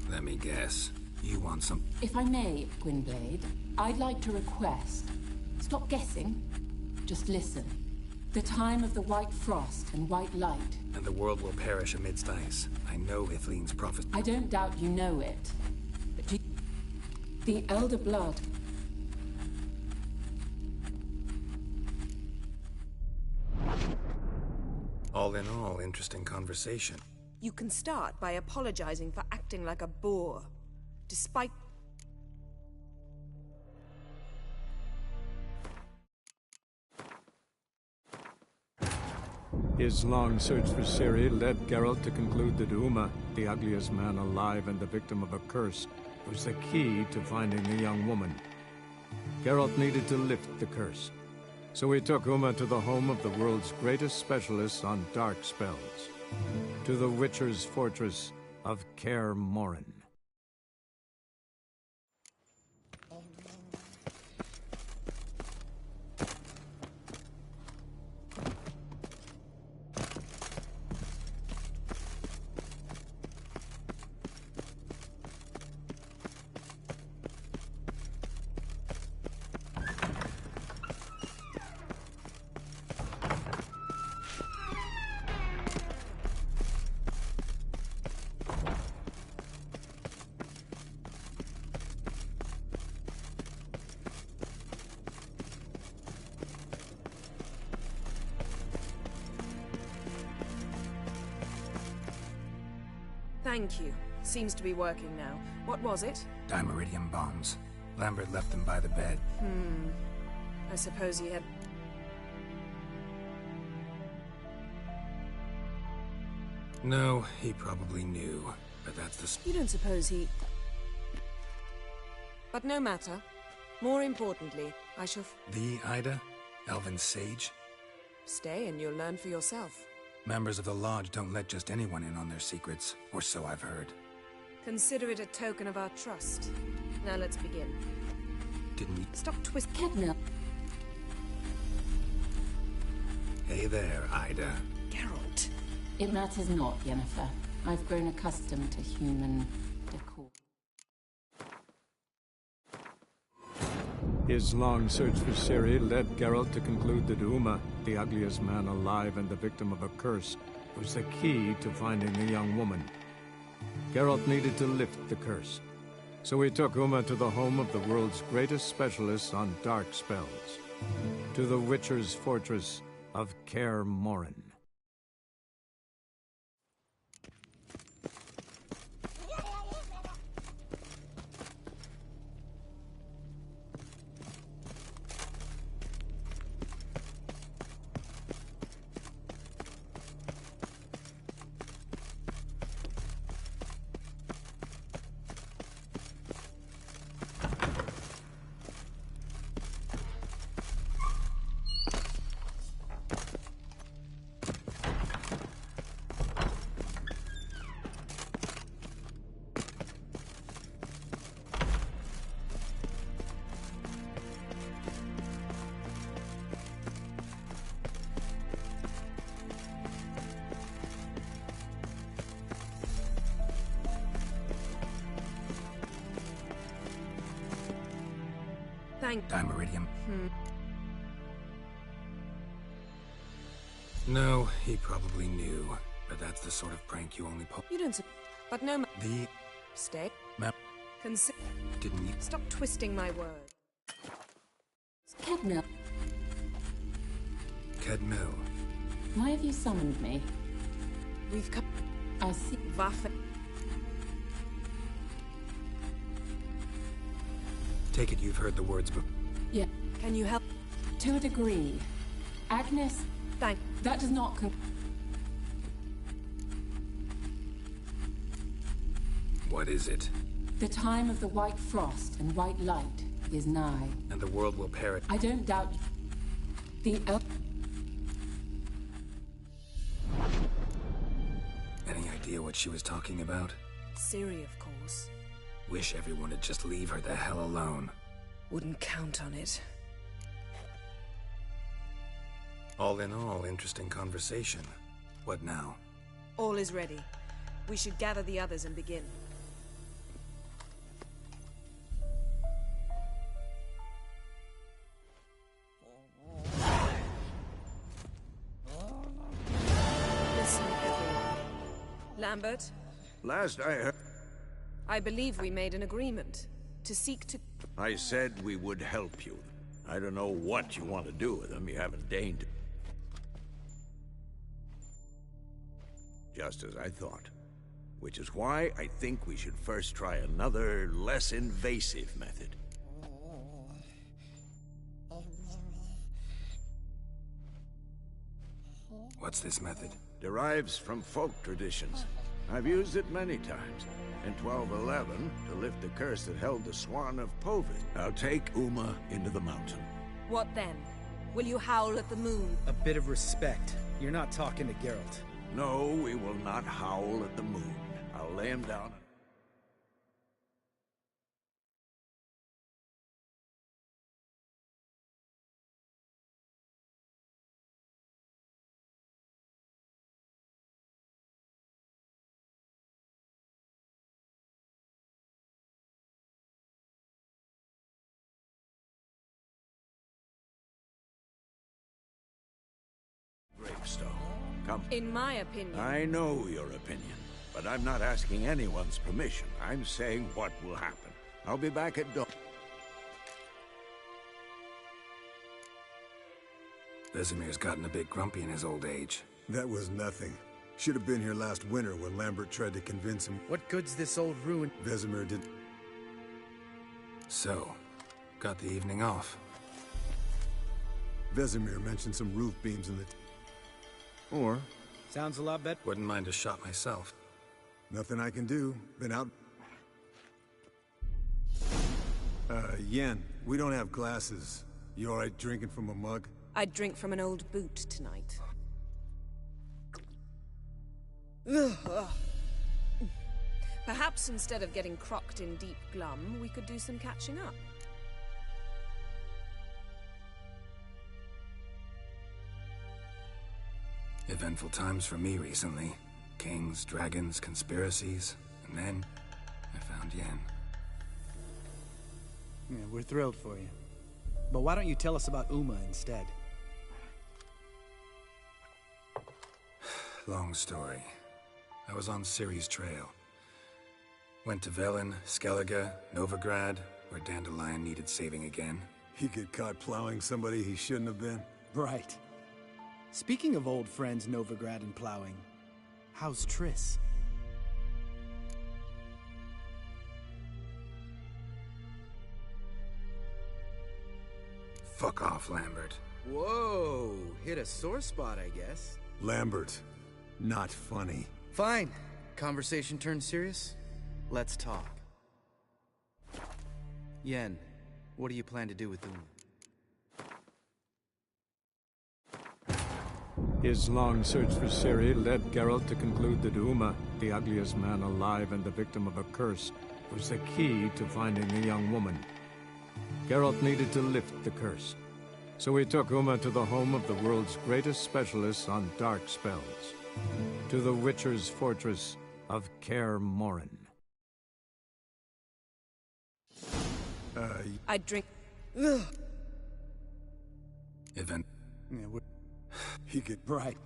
Let me guess. You want some... If I may, Gwynblade, I'd like to request. Stop guessing. Just listen. The time of the white frost and white light. And the world will perish amidst ice. I know Ithleen's prophecy. I don't doubt you know it. But The Elder Blood. All in all, interesting conversation. You can start by apologizing for acting like a boor. Despite... His long search for Ciri led Geralt to conclude that Uma, the ugliest man alive and the victim of a curse, was the key to finding the young woman. Geralt needed to lift the curse. So he took Uma to the home of the world's greatest specialists on dark spells, to the Witcher's fortress of Kaer Morhen. Thank you. Seems to be working now. What was it? Dimeridium bombs. Lambert left them by the bed. I suppose he had... No, he probably knew. But that's the... You don't suppose he... But no matter. More importantly, I shall... The Ida? Elven sage? Stay and you'll learn for yourself. Members of the Lodge don't let just anyone in on their secrets, or so I've heard. Consider it a token of our trust. Now let's begin. Didn't you... Stop twisting. Kedna. Hey there, Ida. Geralt. It matters not, Yennefer. I've grown accustomed to human decor. His long search for Ciri led Geralt to conclude that Uma, the ugliest man alive and the victim of a curse, was the key to finding the young woman. Geralt needed to lift the curse. So he took Uma to the home of the world's greatest specialists on dark spells, to the Witcher's fortress of Kaer Morhen. Dimeridium. No, he probably knew. But that's the sort of prank you only pull. You don't but no The... Stay. Map... Didn't you... Stop twisting my words. Kedna. Kedmil. Why have you summoned me? We've come... I see. Waffe. Take it you've heard the words before. Yeah. Can you help? To a degree. Agnes... Thank... That does not... What is it? The time of the white frost and white light is nigh. And the world will perish. I don't doubt... The Any idea what she was talking about? Ciri, of course. Wish everyone would just leave her the hell alone. Wouldn't count on it. All in all, interesting conversation. What now? All is ready. We should gather the others and begin. Listen, everyone. Lambert? Last I heard... I believe we made an agreement. to seek to... I said we would help you. I don't know what you want to do with them. You haven't deigned to. Just as I thought. Which is why I think we should first try another, less invasive method. What's this method? Derives from folk traditions. I've used it many times. In 1211, to lift the curse that held the Swan of Povis. I'll take Uma into the mountain. What then? Will you howl at the moon? A bit of respect. You're not talking to Geralt. No, we will not howl at the moon. I'll lay him down. Gravestone. Come. In my opinion... I know your opinion, but I'm not asking anyone's permission. I'm saying what will happen. I'll be back at dawn. Vesemir's gotten a bit grumpy in his old age. That was nothing. Should have been here last winter when Lambert tried to convince him. What good's this old ruin? Vesemir did. So, got the evening off. Vesemir mentioned some roof beams in the... Or... Sounds a lot better. Wouldn't mind a shot myself. Nothing I can do. Been out... Yen, we don't have glasses. You alright drinking from a mug? I'd drink from an old boot tonight. Perhaps instead of getting crocked in deep glum, we could do some catching up. Eventful times for me recently. Kings, dragons, conspiracies, and then I found Yen. Yeah, we're thrilled for you. But why don't you tell us about Uma instead? Long story. I was on Ciri's trail. Went to Velen, Skellige, Novigrad, where Dandelion needed saving again. He get caught plowing somebody he shouldn't have been? Right. Speaking of old friends Novigrad and plowing, how's Triss? Fuck off, Lambert. Whoa, hit a sore spot, I guess. Lambert, not funny. Fine. Conversation turned serious? Let's talk. Yen, what do you plan to do with Uma? His long search for Ciri led Geralt to conclude that Uma, the ugliest man alive and the victim of a curse, was the key to finding the young woman. Geralt needed to lift the curse, so he took Uma to the home of the world's greatest specialists on dark spells, to the Witcher's fortress of Kaer Morhen. I'd drink... Event... Yeah, he could... Right.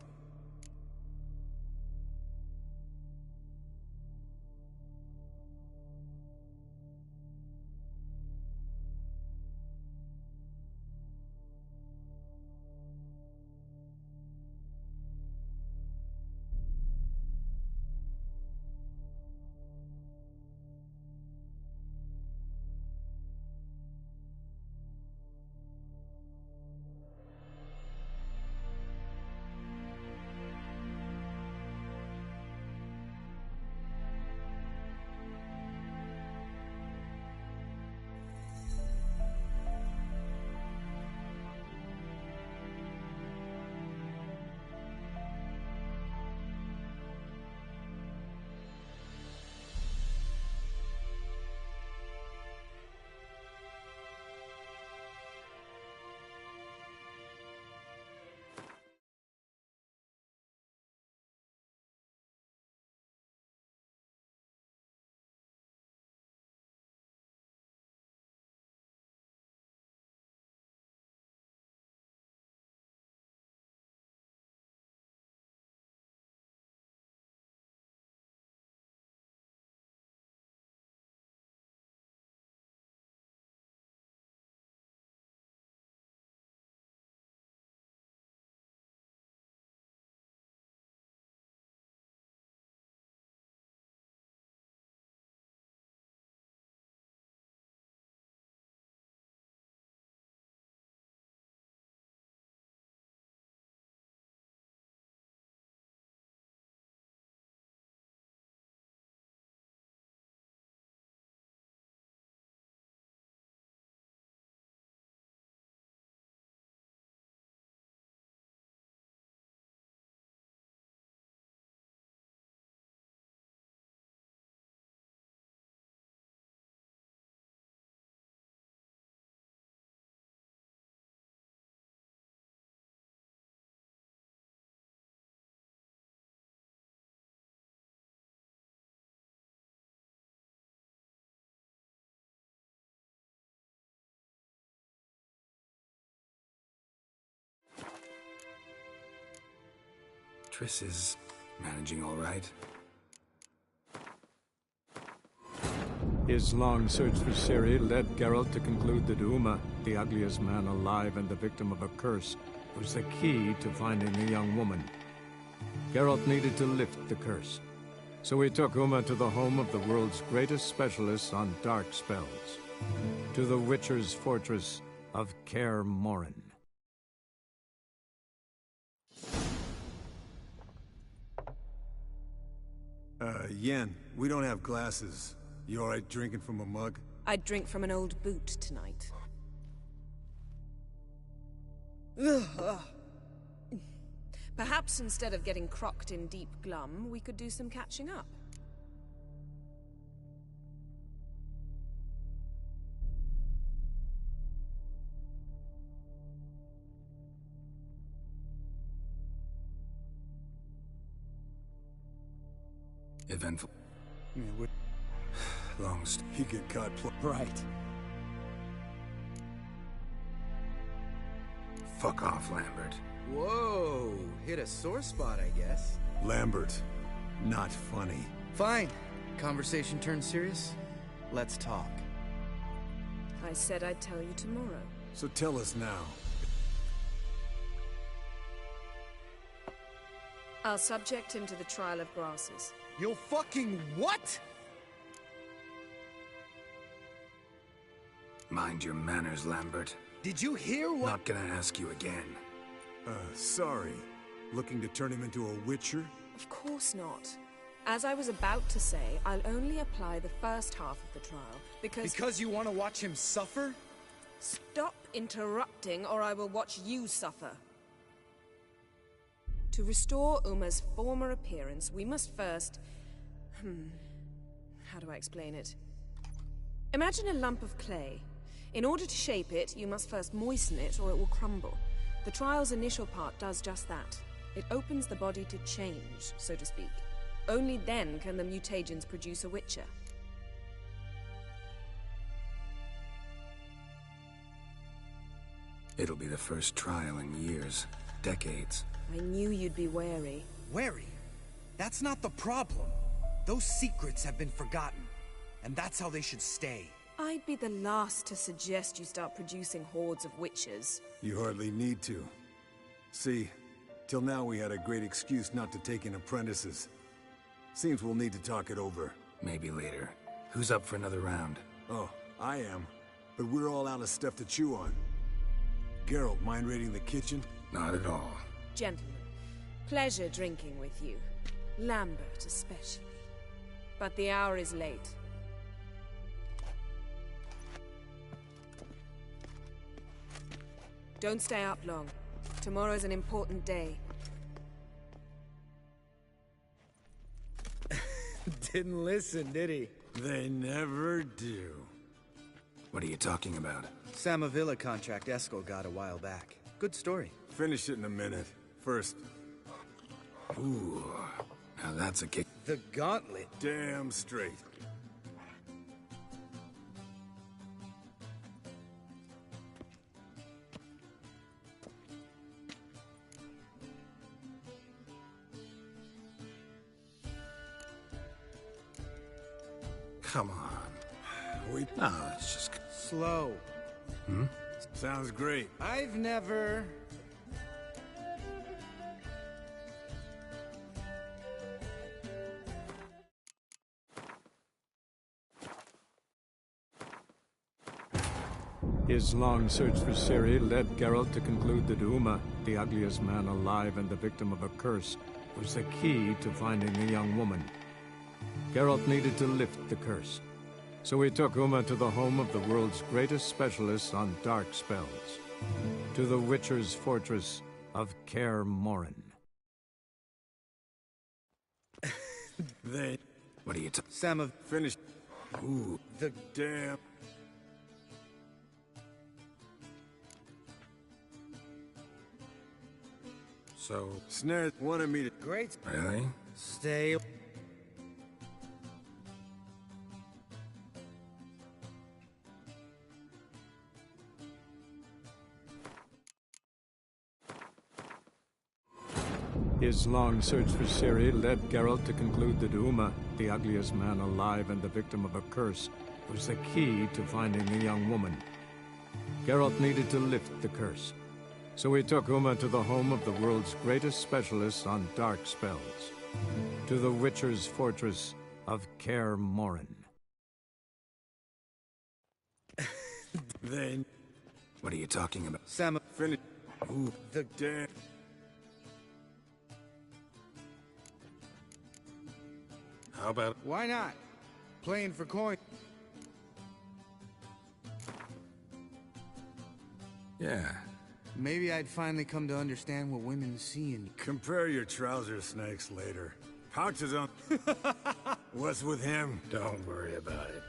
Triss is managing all right. His long search for Ciri led Geralt to conclude that Uma, the ugliest man alive and the victim of a curse, was the key to finding the young woman. Geralt needed to lift the curse, so he took Uma to the home of the world's greatest specialist on dark spells, to the Witcher's fortress of Kaer Morhen. Yen, we don't have glasses. You alright drinking from a mug? I'd drink from an old boot tonight. Perhaps instead of getting crocked in deep glum, we could do some catching up. Eventful. Yeah, what? He get caught Right. Fuck off, Lambert. Whoa, hit a sore spot, I guess. Lambert, not funny. Fine. Conversation turned serious? Let's talk. I said I'd tell you tomorrow. So tell us now. I'll subject him to the trial of grasses. You'll fucking what? Mind your manners, Lambert. Did you hear what? Not gonna ask you again. Sorry. Looking to turn him into a witcher? Of course not. As I was about to say, I'll only apply the first half of the trial, because... Because you want to watch him suffer? Stop interrupting, or I will watch you suffer. To restore Uma's former appearance, we must first... How do I explain it? Imagine a lump of clay. In order to shape it, you must first moisten it, or it will crumble. The trial's initial part does just that. It opens the body to change, so to speak. Only then can the mutagens produce a Witcher. It'll be the first trial in years. Decades. I knew you'd be wary. Wary? That's not the problem. Those secrets have been forgotten. And that's how they should stay. I'd be the last to suggest you start producing hordes of witches. You hardly need to. See, till now we had a great excuse not to take in apprentices. Seems we'll need to talk it over. Maybe later. Who's up for another round? Oh, I am. But we're all out of stuff to chew on. Geralt, mind raiding the kitchen? Not at all. Gentlemen, pleasure drinking with you. Lambert especially. But the hour is late. Don't stay up long. Tomorrow's an important day. Didn't listen, did he? They never do. What are you talking about? Samavilla contract Eskel got a while back. Good story. Finish it in a minute. First. Ooh, now that's a kick. The gauntlet. Damn straight. Come on. No, it's just... Slow. Sounds great. I've never... His long search for Ciri led Geralt to conclude that Uma, the ugliest man alive and the victim of a curse, was the key to finding the young woman. Geralt needed to lift the curse, so he took Uma to the home of the world's greatest specialist on dark spells, to the Witcher's fortress of Kaer Morhen. They... What are you Sam of... Finished. Ooh. The... Damn... So... Snare wanted me to... Great. Really? Stay... His long search for Ciri led Geralt to conclude that Uma, the ugliest man alive and the victim of a curse, was the key to finding the young woman. Geralt needed to lift the curse, so he took Uma to the home of the world's greatest specialist on dark spells, to the Witcher's fortress of Kaer Morhen. Then... What are you talking about? Sam, finish. Ooh, the damn... How about... Why not? Playing for coin. Yeah. Maybe I'd finally come to understand what women see in you. Compare your trouser snakes later. Pouches on... What's with him? Don't worry about it.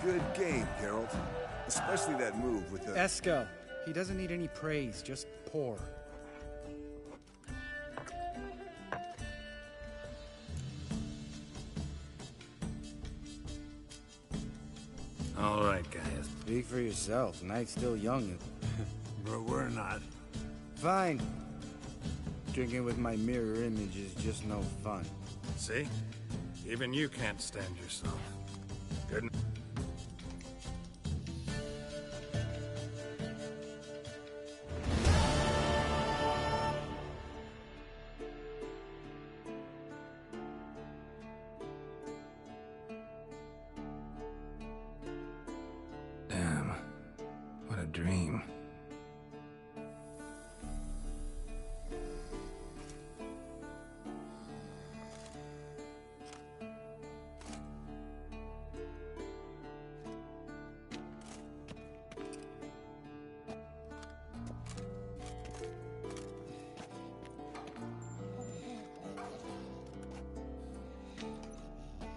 Good game, Geralt. Especially that move with the... Eskel. He doesn't need any praise, just pour. All right, guys. Speak for yourself. Night's still young. But we're not. Fine. Drinking with my mirror image is just no fun. See? Even you can't stand yourself. Good. dream.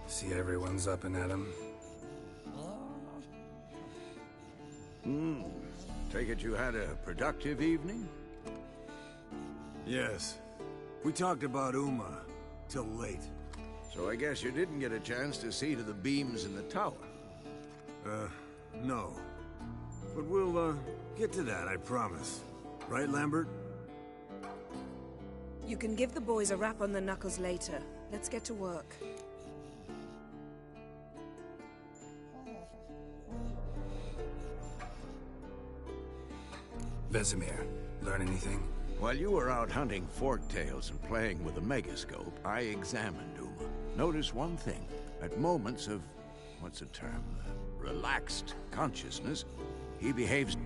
See everyone's up and at 'em. Take it you had a productive evening? Yes. We talked about Uma till late. So I guess you didn't get a chance to see to the beams in the tower. No. But we'll, get to that, I promise. Right, Lambert? You can give the boys a rap on the knuckles later. Let's get to work. Vesemir, learn anything? While you were out hunting forktails and playing with the megascope, I examined Uma. Notice one thing. At moments of, what's the term, relaxed consciousness, he behaves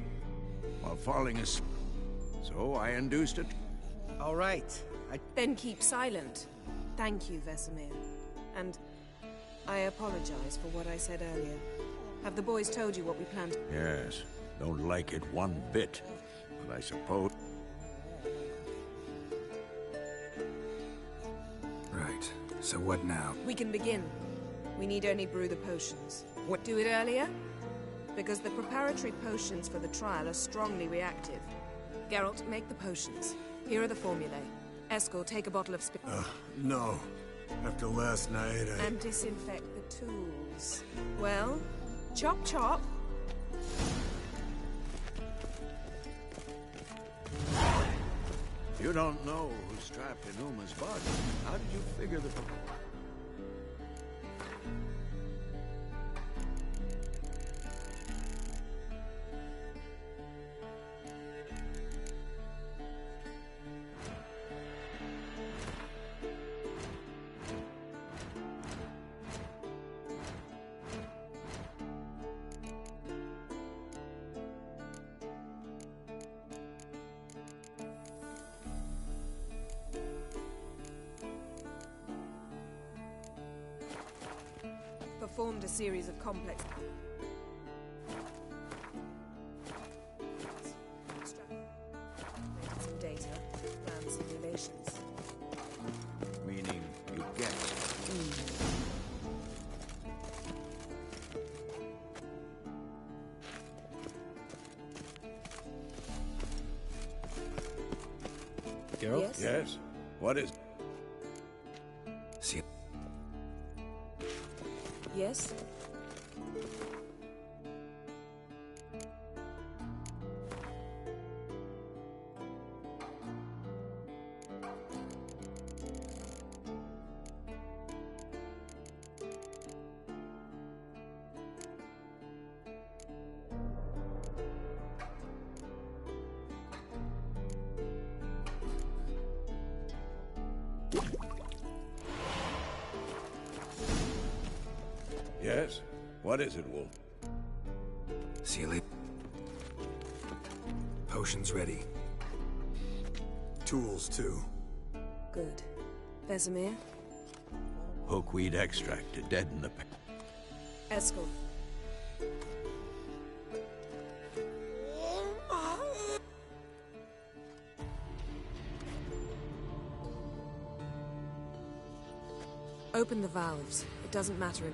while falling asleep. So I induced it. All right. Then keep silent. Thank you, Vesemir. And I apologize for what I said earlier. Have the boys told you what we planned? Yes. Don't like it one bit. But I suppose... Right. So what now? We can begin. We need only brew the potions. What? Do it earlier? Because the preparatory potions for the trial are strongly reactive. Geralt, make the potions. Here are the formulae. Eskel, take a bottle of No. After last night, And disinfect the tools. Well, chop chop. You don't know who's trapped in Uma's body. How did you figure the... Performed a series of complex... some data, ran simulations. Meaning you guessed. Geralt? Yes? Yes? What is... See. Yes? Yes? What is it, Wolf? Sealy. Potions ready. tools, too. Good. Vesemir? Hookweed extract to deaden the pain. Eskel. Open the valves. It doesn't matter.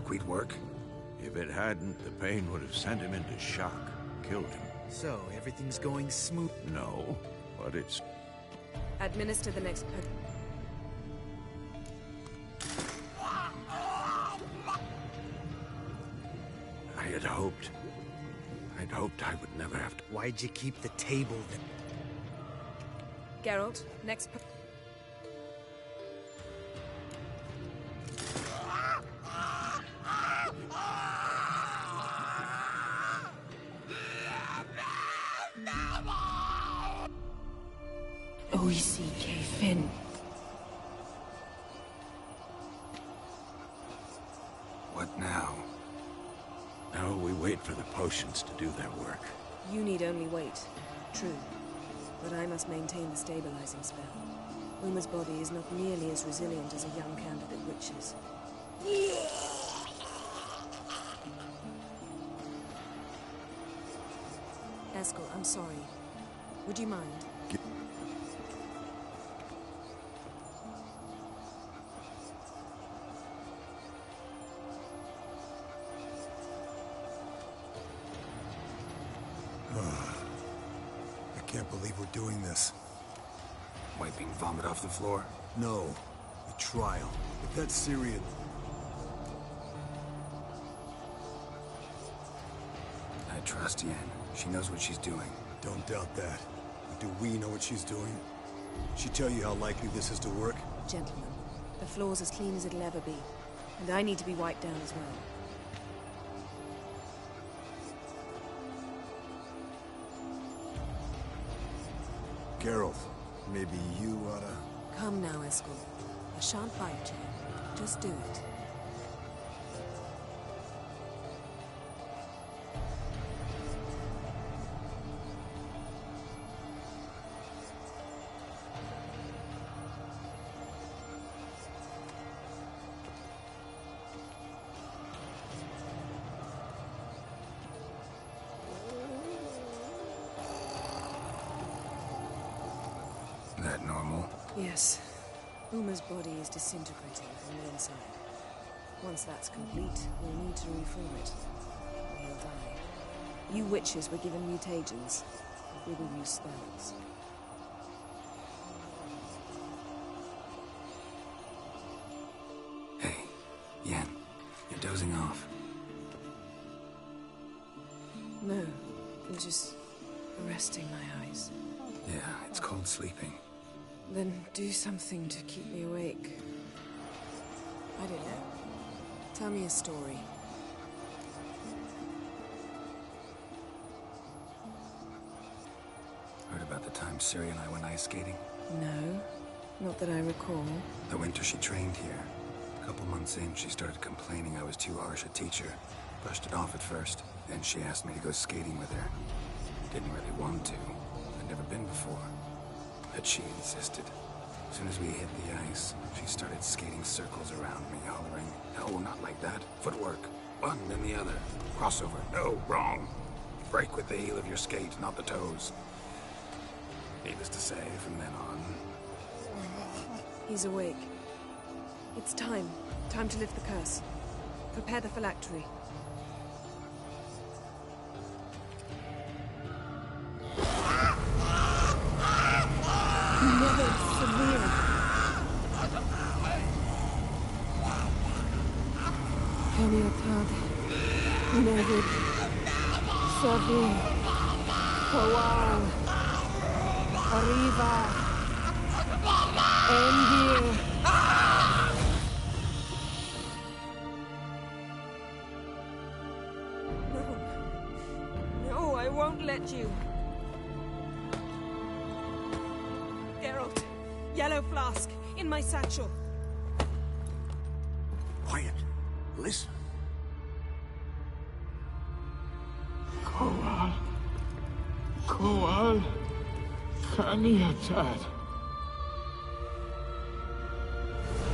think we'd work? If it hadn't, the pain would have sent him into shock, killed him. So, everything's going smooth? No, but it's... Administer the next... I'd hoped I would never have to... Why'd you keep the table then? Geralt, next... O-E-C-K Finn. What now? Now we wait for the potions to do their work. You need only wait. True. But I must maintain the stabilizing spell. Uma's body is not nearly as resilient as a young candidate witch's. Eskel, I'm sorry. Would you mind? I can't believe we're doing this. Wiping vomit off the floor? No. The trial. If that's Syrian... I trust Yen. She knows what she's doing. Don't doubt that. But do we know what she's doing? She tell you how likely this is to work? Gentlemen, the floor's as clean as it'll ever be. And I need to be wiped down as well. Geralt, maybe you oughta... Come now, Eskel. I shan't bite you. Just do it. That normal? Yes. Uma's body is disintegrating from the inside. Once that's complete, we'll need to reform it. Or he'll die. You witches were given mutagens. We will use spells. Hey, Yen. You're dozing off. No, I'm just resting my eyes. Yeah, it's called sleeping. Then do something to keep me awake. I don't know. Tell me a story. Heard about the time Ciri and I went ice skating? No, not that I recall. The winter she trained here. A couple months in, she started complaining I was too harsh a teacher. Brushed it off at first. Then she asked me to go skating with her. Didn't really want to. I'd never been before. But she insisted. As soon as we hit the ice, she started skating circles around me, hollering, "No, not like that. Footwork. One, then the other. Crossover. No, wrong. Break with the heel of your skate, not the toes." Needless to say, from then on... He's awake. It's time. Time to lift the curse. Prepare the phylactery. Never severe. Heliotad. Nevid. Savi. Kowal. Arriva. Endir. No, I won't let you. Geralt, yellow flask, in my satchel. Quiet. Listen. Kowal. Kowal. Heliotad.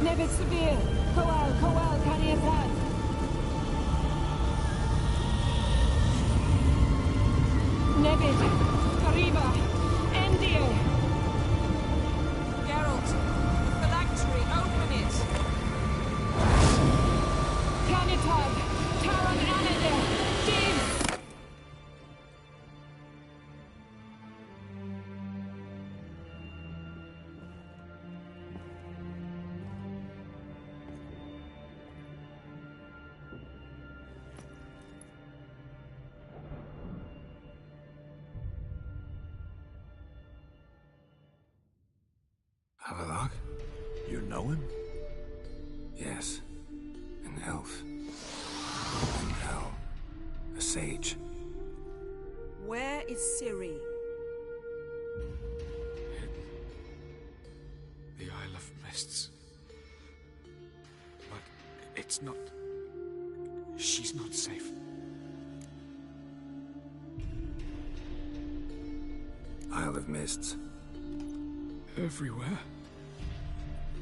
Nevid Severe. Kowal, Heliotad. Nevid. Arriba. Endir. Geralt, the phylactery, open it. Canitar. know him? Yes. An elf. And hell. A sage. Where is Ciri? The Isle of Mists. But it's not... She's not safe. Isle of Mists. Everywhere.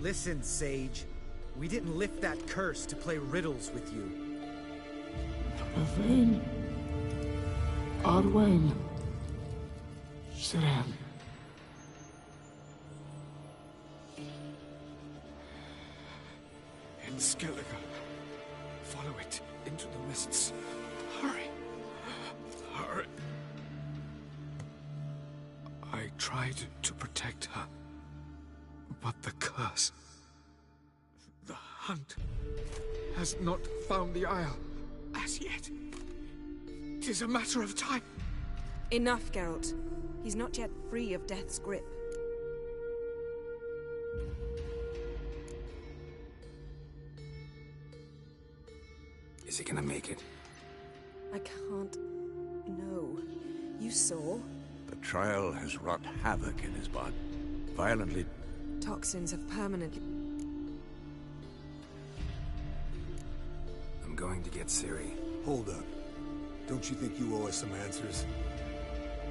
Listen, Sage. We didn't lift that curse to play riddles with you. Yvain. Arwen. Siran. In Skellige. Follow it into the mists. Hurry. Hurry. I tried to protect her. But the curse... The hunt has not found the Isle as yet. It is a matter of time. Enough, Geralt. He's not yet free of death's grip. Is he gonna make it? I can't... No. You saw? The trial has wrought havoc in his body. Violently... Toxins have permanently... I'm going to get Ciri. Hold up. Don't you think you owe us some answers?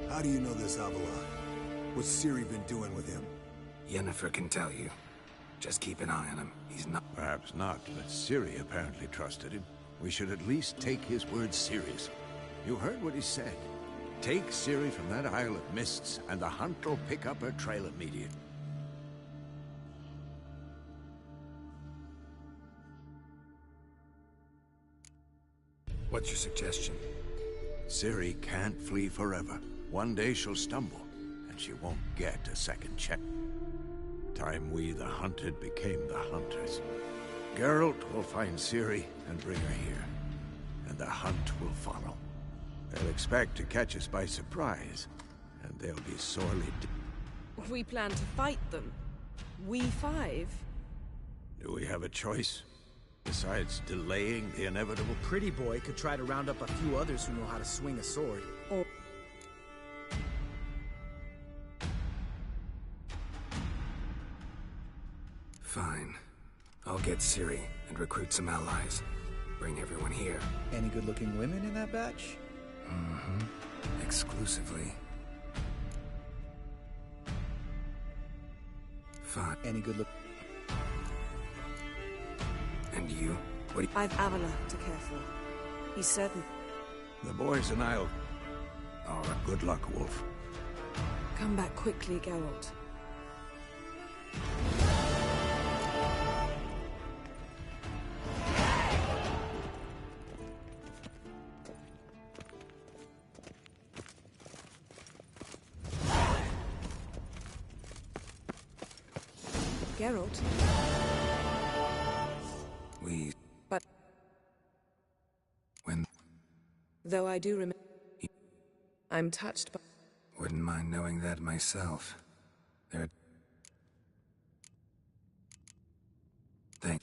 How do you know this Avila? What's Ciri been doing with him? Yennefer can tell you. Just keep an eye on him. He's not... Perhaps not, but Ciri apparently trusted him. We should at least take his words seriously. You heard what he said. Take Ciri from that Isle of Mists, and the hunt will pick up her trail immediately. What's your suggestion? Ciri can't flee forever. One day she'll stumble, and she won't get a second chance. Time we, the hunted, became the hunters. Geralt will find Ciri and bring her here, and the hunt will follow. They'll expect to catch us by surprise, and they'll be sorely... We plan to fight them. We five? Do we have a choice? Besides delaying the inevitable? Pretty Boy could try to round up a few others who know how to swing a sword. Or... Fine. I'll get Ciri and recruit some allies. Bring everyone here. Any good-looking women in that batch? Mm-hmm. Exclusively. Fine. Any good look... And you? What do you... I've Avila to care for. He's certain. The boys and I'll... All right, good luck, Wolf. Come back quickly, Geralt. Geralt? But... When... Though I do remember... I'm touched by... Wouldn't mind knowing that myself. There... Thank...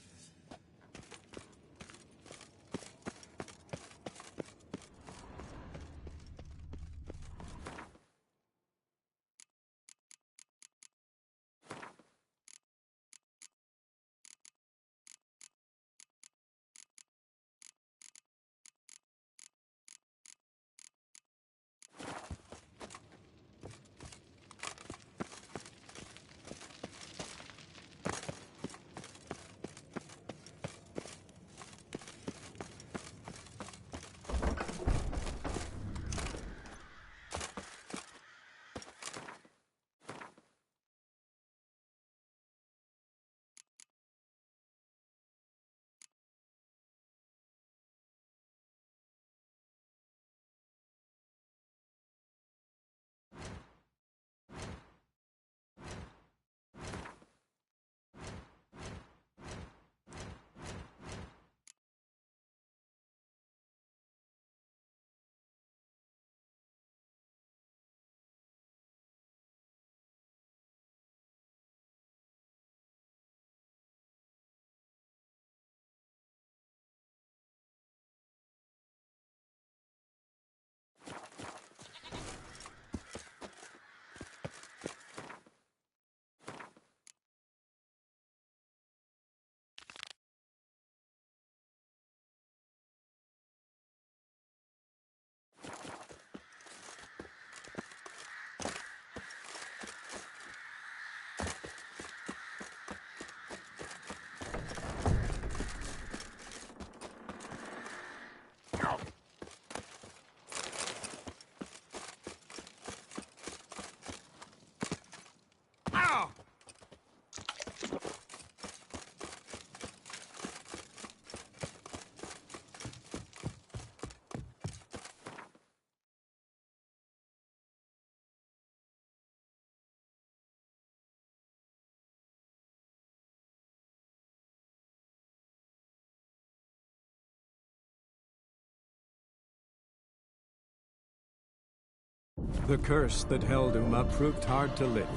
The curse that held Uma proved hard to lift,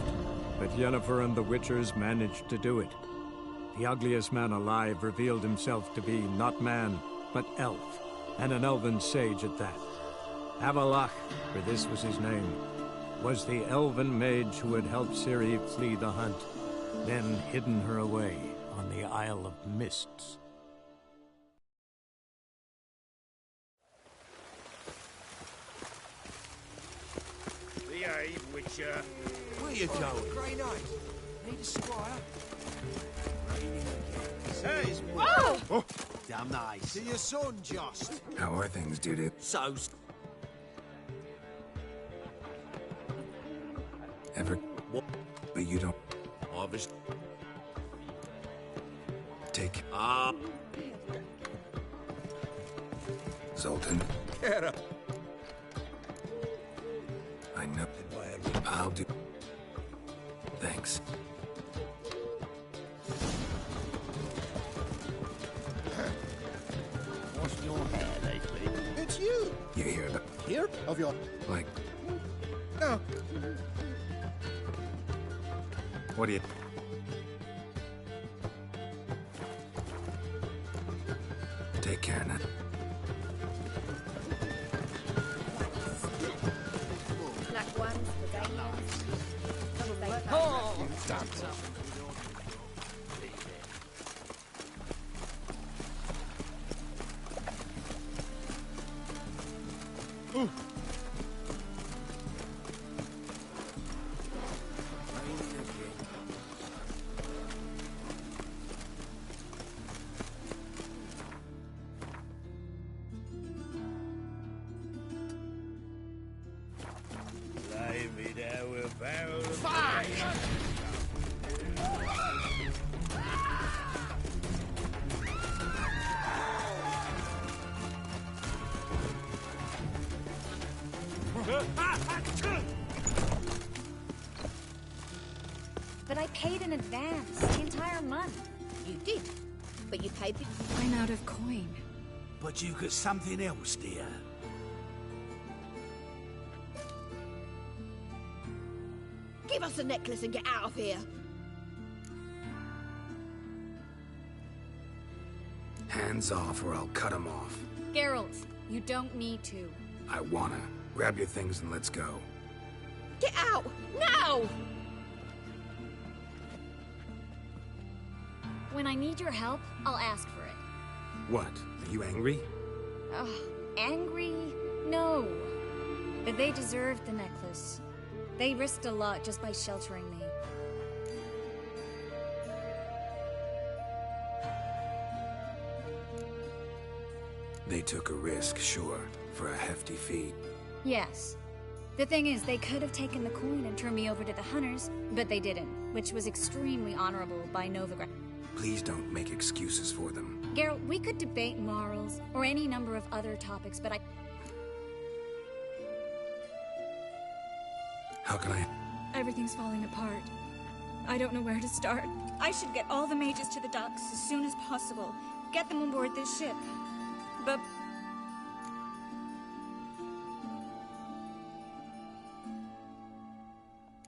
but Yennefer and the Witchers managed to do it. The ugliest man alive revealed himself to be not man, but elf, and an elven sage at that. Avallac'h, for this was his name, was the elven mage who had helped Ciri flee the hunt, then hidden her away on the Isle of Mists. Behave, Witcher. Where you going? Grey Knight. Need a squire? Hey! Whoa! Oh. Damn nice. To your son, Jost. How are things, dude? So... Ever... What? But you don't... Obviously. Take... Zoltan. Get up. I know. I'll do... Thanks. What's your hair lately? It's you. You hear about... Here? Of your... Like... No. What do you... Take care now. Black ones, the Oh! Ooh. Blimey, there we're barrel. Fine! But I paid in advance, the entire month. You did, but you paid the... I'm out of coin. But you got something else, dear. Give us the necklace and get out of here. Hands off or I'll cut them off. Geralt, you don't need to. I wanna. Grab your things and let's go. Get out! Now! When I need your help, I'll ask for it. What? Are you angry? Ugh, angry? No. But they deserved the necklace. They risked a lot just by sheltering me. They took a risk, sure, for a hefty fee. Yes. The thing is, they could have taken the coin and turned me over to the hunters, but they didn't, which was extremely honorable by Novigrad. Please don't make excuses for them. Geralt, we could debate morals, or any number of other topics, but How can I... Everything's falling apart. I don't know where to start. I should get all the mages to the docks as soon as possible. Get them on board this ship. But...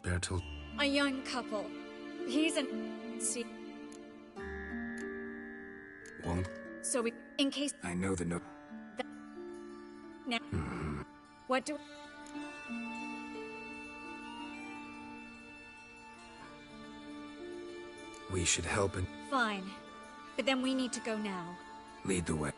Bertolt... A young couple. He's an... See... Won't... So we... In case... I know the no... Now... What do... We should help and Fine. But then we need to go now. lead the way.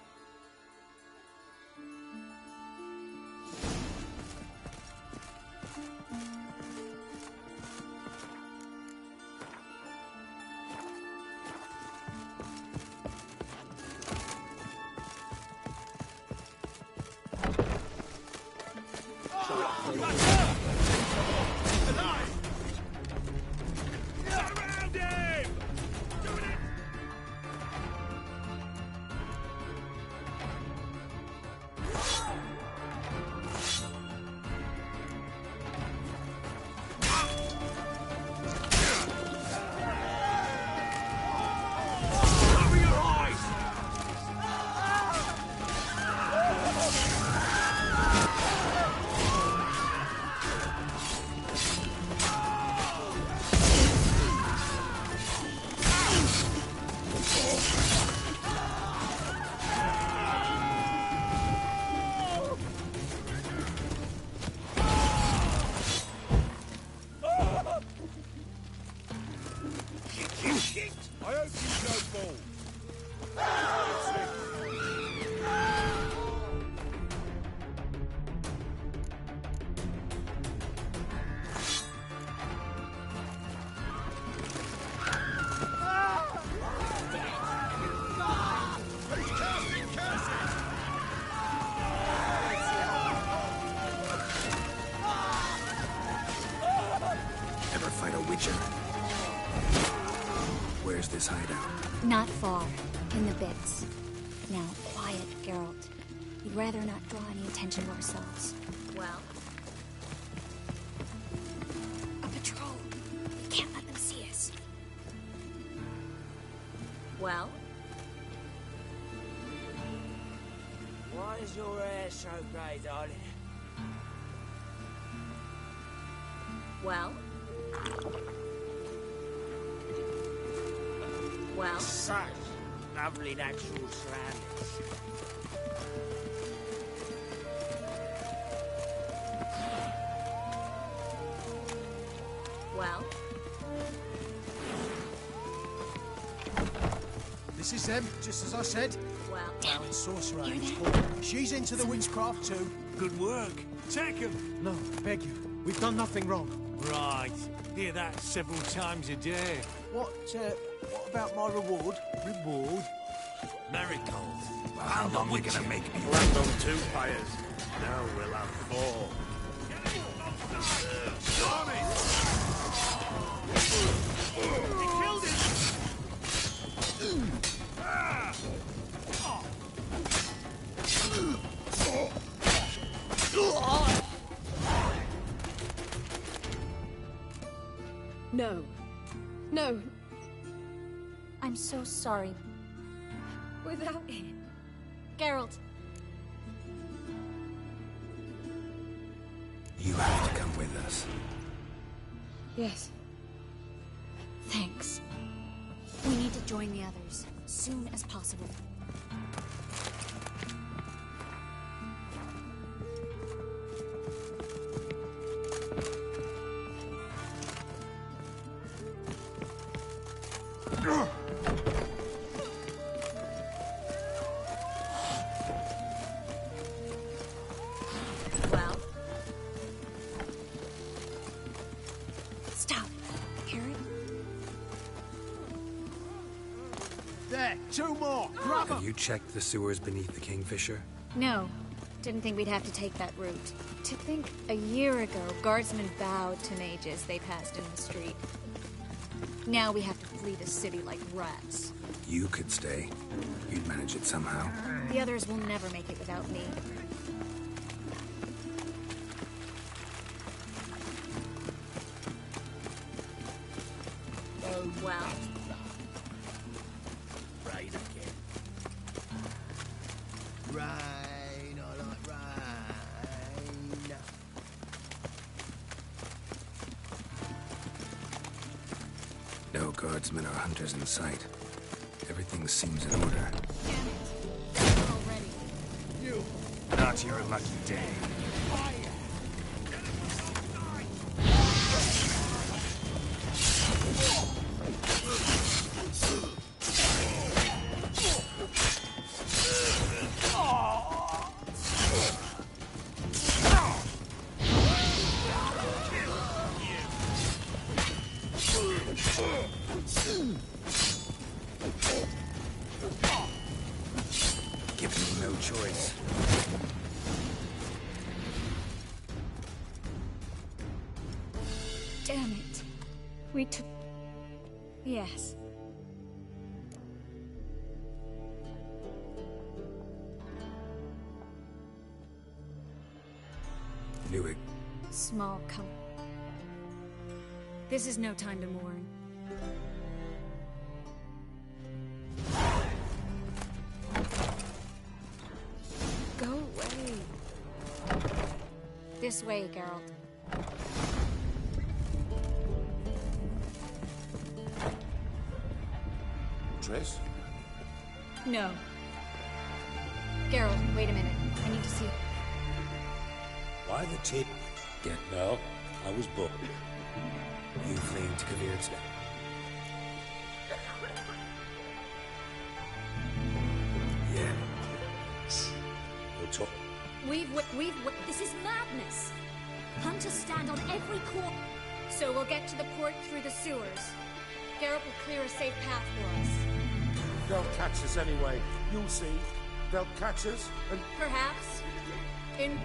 beast! I hope you don't fall! Ever fight a Witcher? Where's this hideout? Not far. In the bits. Now, quiet, Geralt. We'd rather not draw any attention to ourselves. Well? A patrol. We can't let them see us. Well? Why is your hair so grey, darling? Well? Well? Such lovely natural surroundings. Well? This is them, just as I said. Well? Baron Sorcerer is called. She's into the witchcraft too. Good work. Take him. No, I beg you. We've done nothing wrong. Right. Hear that several times a day. What about my reward? Reward? Marigold. How long are we gonna make me? Land on 2 fires. Now we'll have 4. He killed him! No. No. I'm so sorry. Without him. Geralt. You have to come with us. Yes. Thanks. We need to join the others, soon as possible. Well? Stop. Hear it? There, 2 more. Grab Have you checked the sewers beneath the Kingfisher? No. Didn't think we'd have to take that route. To think a year ago, guardsmen bowed to mages they passed in the street. Now we have to flee the city like rats. You could stay. You'd manage it somehow. The others will never make it without me. Oh, well? Right again. Rain, I like rain. No guardsmen or hunters in sight. Everything seems in order. Already. You. Not your lucky day. Giving you no choice. Damn it. We took... Yes. Knew it. Small color. This is no time to mourn. Go away. This way, Geralt. Triss? No. Geralt, wait a minute. I need to see... Why the tape? Get No, I was booked. you fleeing to Kavir. talk. This is madness. Hunters stand on every corner. So we'll get to the port through the sewers. Garrett will clear a safe path for us. They'll catch us anyway. You'll see. They'll catch us and... Perhaps. Gonna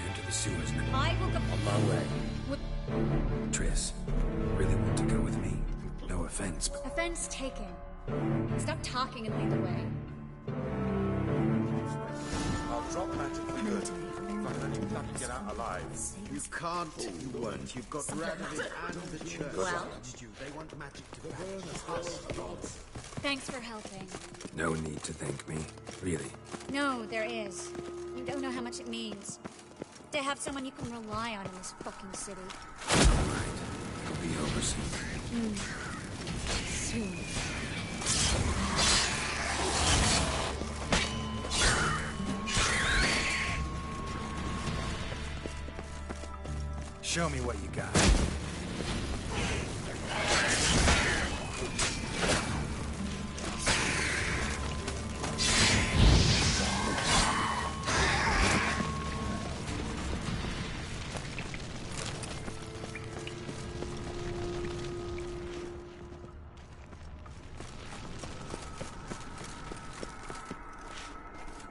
enter the sewers now. I will go... On my way. Triss, really want to go with me? No offense, but... Offense taken. Stop talking and lead the way. I'll drop magic for good. If I can only bloody get out alive. You can't, you won't. You've got Radovid and the church. Well? They want magic to burn us. Thanks for helping. No need to thank me. Really. No, there is. You don't know how much it means. To have someone you can rely on in this fucking city. Alright. It'll be over soon. Soon. Show me what you got.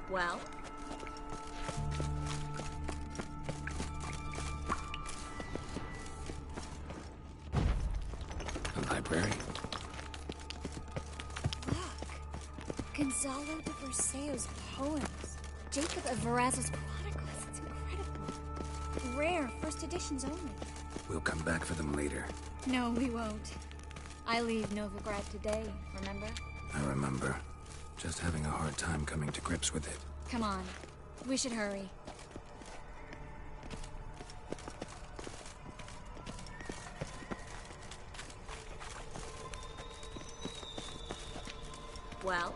Well? The library. Look. Gonzalo de Berceo's poems. Jacob of Verrazzo's Chronicles. It's incredible. Rare, first editions only. We'll come back for them later. No, we won't. I leave Novigrad today, remember? I remember. Just having a hard time coming to grips with it. Come on. We should hurry. Well?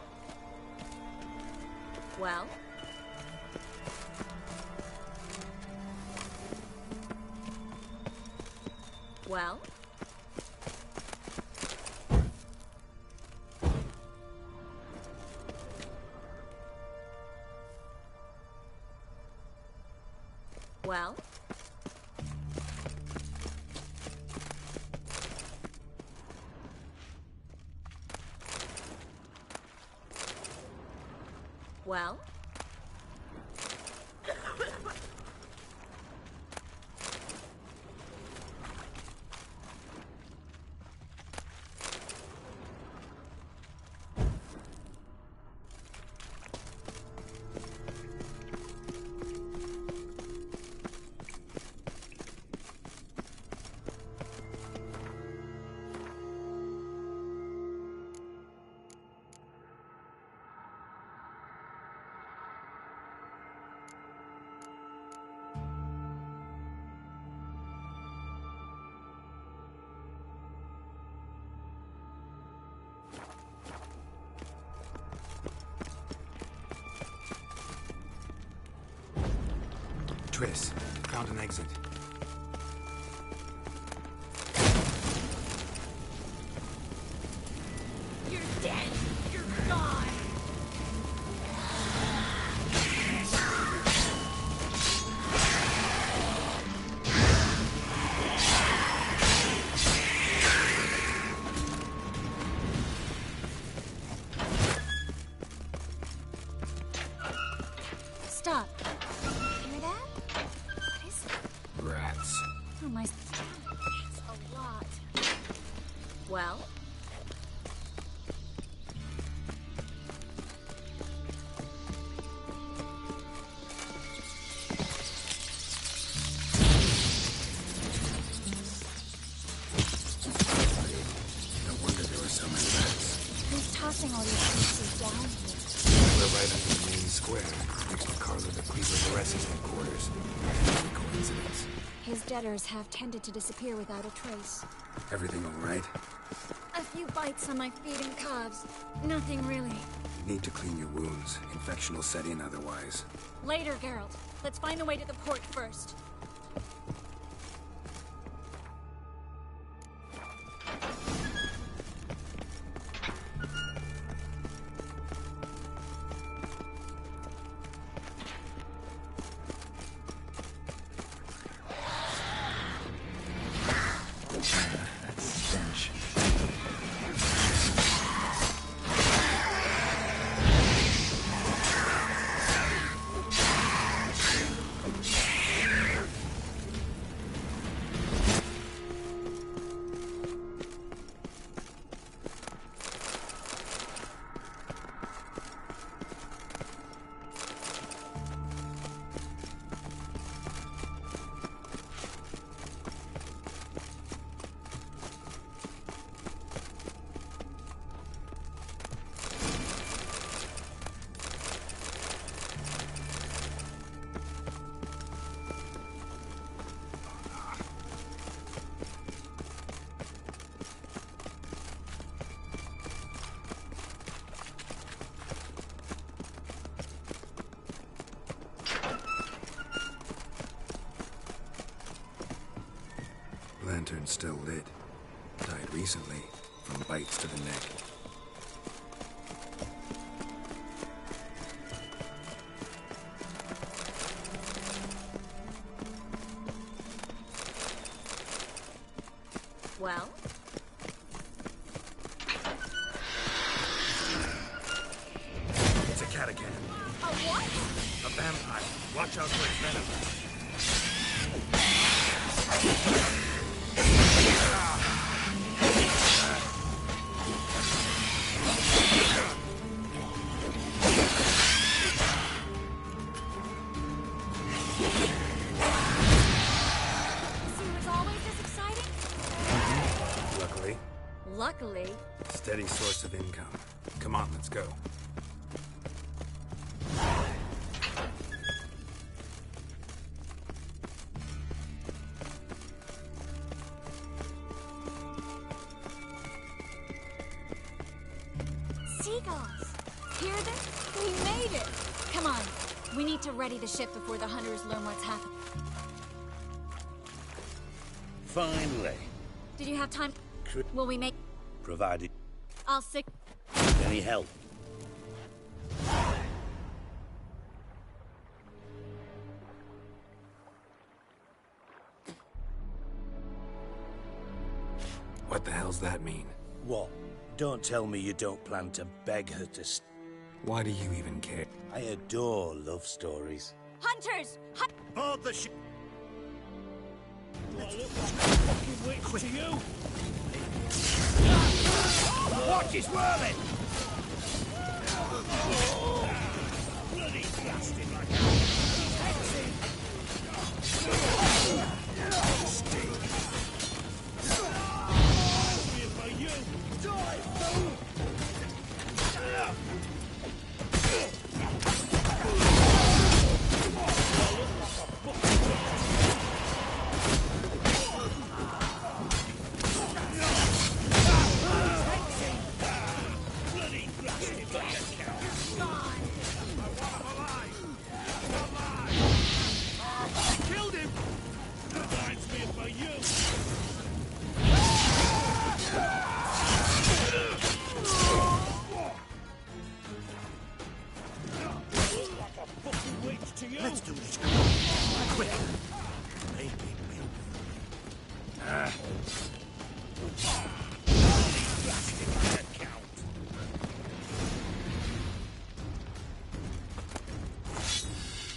Well? Well? Well? Well? Triss, found an exit. You're dead. You're gone. Stop. Hear that? What is it? Rats. Oh my... It's a lot. Well? No wonder there were so many rats. Who's tossing all these pieces down here? We're right under the main square, next to Carlo the Cleaver Loresa's headquarters. Any coincidence? His debtors have tended to disappear without a trace. Everything all right? A few bites on my feet and calves. Nothing really. You need to clean your wounds. Infection will set in otherwise. Later, Geralt. Let's find a way to the port first. lantern's still lit. Died recently, from bites to the neck. Well? It's a Catagan. A what? A vampire. Watch out for its venom. Luckily. Steady source of income. Come on, let's go. Seagulls! Hear this? We made it! Come on. We need to ready the ship before the hunters learn what's happened. Finally. Did you have time? Will we make... Provided... I'll sick... Any help? What the hell's that mean? What? Don't tell me you don't plan to beg her to... Why do you even care? I adore love stories. Hunters! Board the ship! What looks like a fucking witch to you? Watch his whirling! Bloody blasted like Let's do this quick. Maybe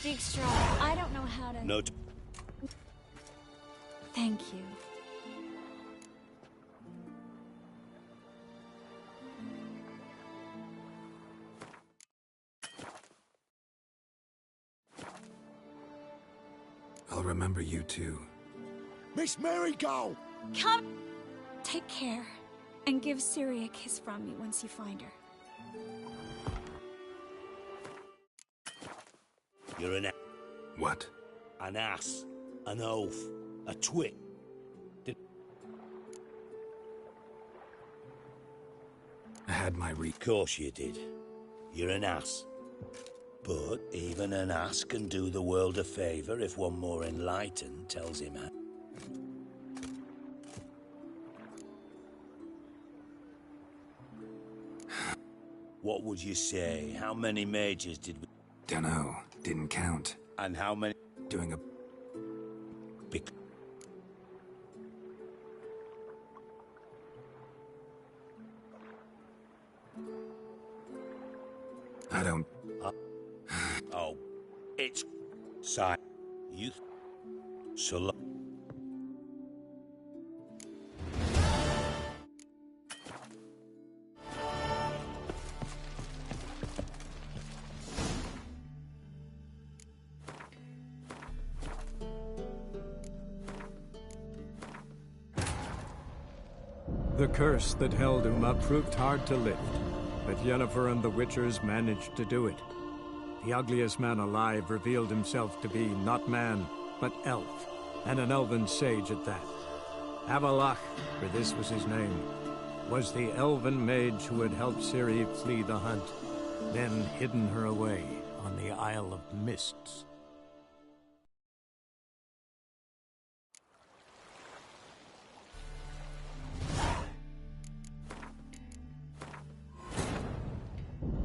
Dijkstra, I don't know how to... No. Thank you. I'll remember you too. Miss Marigold! Come! Take care. And give Ciri a kiss from me once you find her. You're an... What? An ass. An oaf. A twit. I had my Course you did. You're an ass. But even an ass can do the world a favor if one more enlightened tells him how. What would you say? How many mages did we... Dunno. Didn't count. And how many... Doing a... Big... I don't... Oh, it's... Side. You... So long. The curse that held Uma proved hard to lift, but Yennefer and the Witchers managed to do it. The ugliest man alive revealed himself to be not man, but elf, and an elven sage at that. Avallac'h, for this was his name, was the elven mage who had helped Ciri flee the hunt, then hidden her away on the Isle of Mists.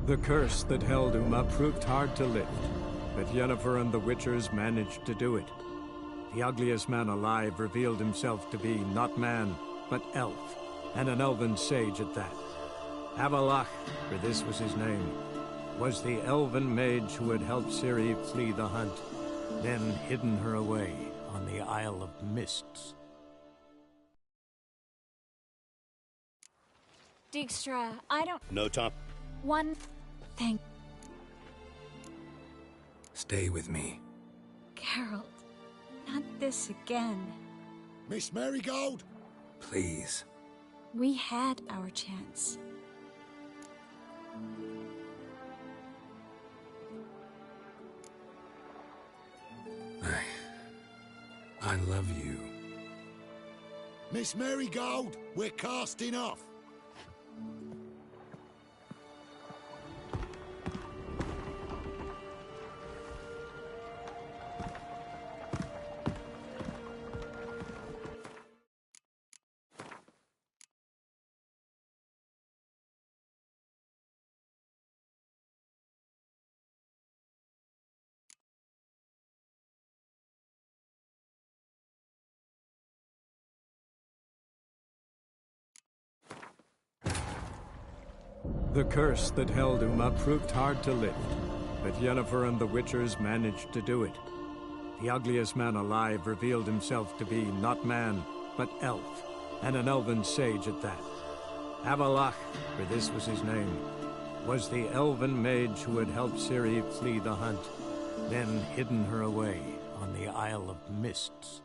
The curse that held Uma proved hard to lift, but Yennefer and the Witchers managed to do it. The ugliest man alive revealed himself to be not man, but elf, and an elven sage at that. Avallac'h, for this was his name, was the elven mage who had helped Ciri flee the hunt, then hidden her away on the Isle of Mists. Dijkstra, I don't... No time. One thing. Stay with me. Geralt, not this again. Miss Marigold? Please. We had our chance. I love you. Miss Marigold, we're casting off. The curse that held Uma proved hard to lift, but Yennefer and the Witchers managed to do it. The ugliest man alive revealed himself to be not man, but elf, and an elven sage at that. Avallac'h, for this was his name, was the elven mage who had helped Ciri flee the hunt, then hidden her away on the Isle of Mists.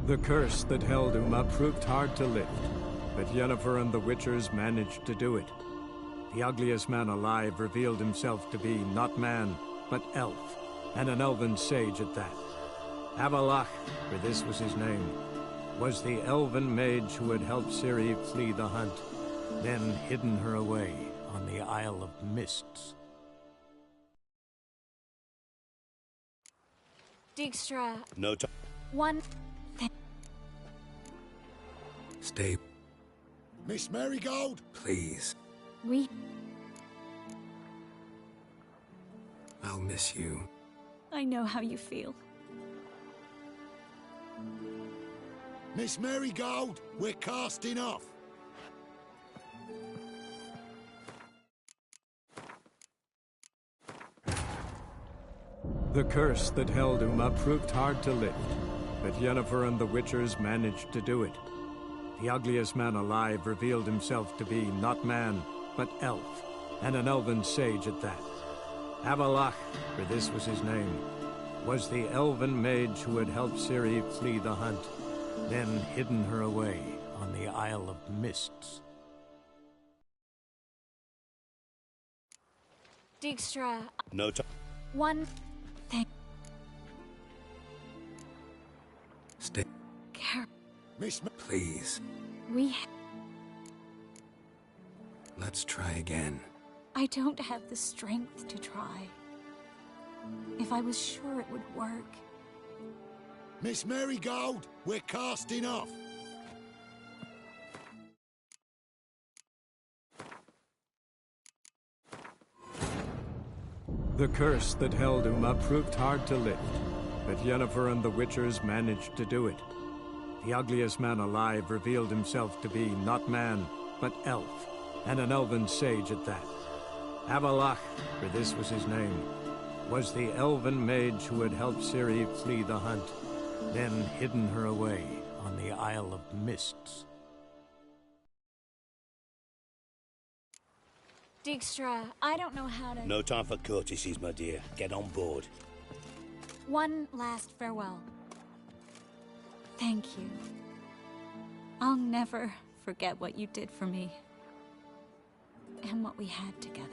The curse that held Uma proved hard to lift, but Yennefer and the Witchers managed to do it. The ugliest man alive revealed himself to be not man, but elf, and an elven sage at that. Avallac'h, for this was his name, was the elven mage who had helped Ciri flee the hunt, then hidden her away on the Isle of Mists. Dijkstra. No time. One thing. Stay. Miss Marigold? Please. I'll miss you. I know how you feel. Miss Marigold, we're casting off. The curse that held Uma proved hard to lift, but Yennefer and the Witchers managed to do it. The ugliest man alive revealed himself to be not man, but elf, and an elven sage at that. Avallac'h, for this was his name, was the elven mage who had helped Ciri flee the hunt, then hidden her away on the Isle of Mists. Dijkstra. No time. One thing. Stay. Geralt. Miss Please. Let's try again. I don't have the strength to try. If I was sure it would work. Miss Marigold, we're casting off. The curse that held Uma proved hard to lift, but Yennefer and the Witchers managed to do it. The ugliest man alive revealed himself to be not man, but elf, and an elven sage at that. Avallac'h, for this was his name, was the elven mage who had helped Ciri flee the hunt, then hidden her away on the Isle of Mists. Dijkstra, I don't know how to... No time for courtesies, my dear. Get on board. One last farewell. Thank you. I'll never forget what you did for me. And what we had together.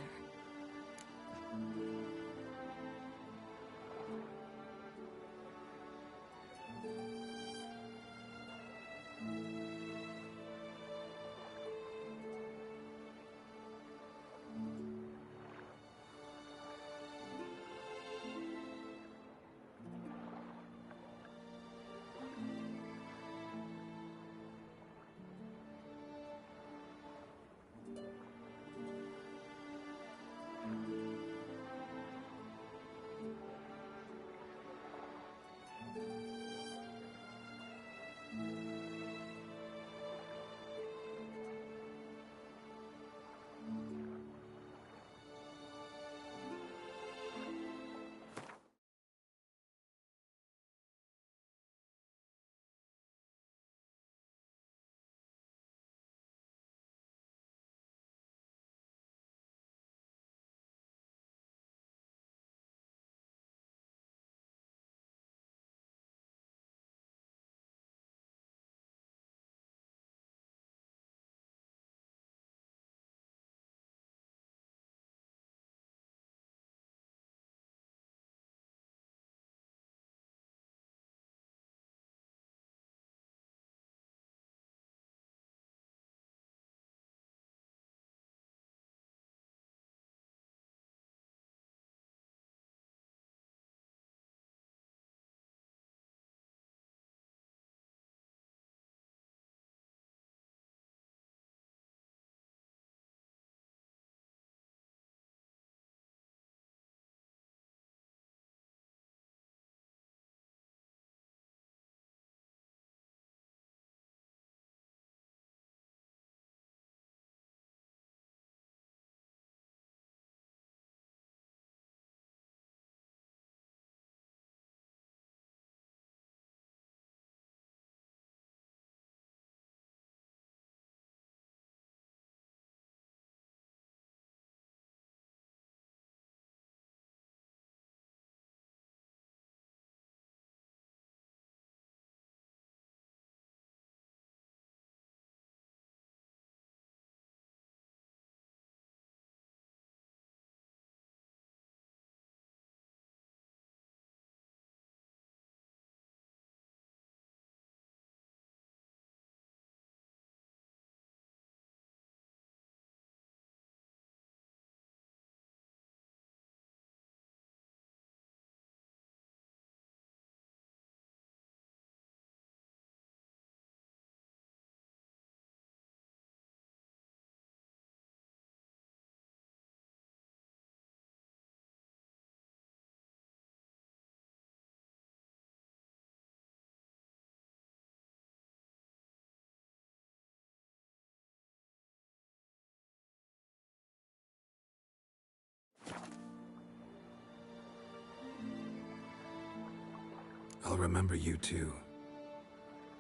I'll remember you too.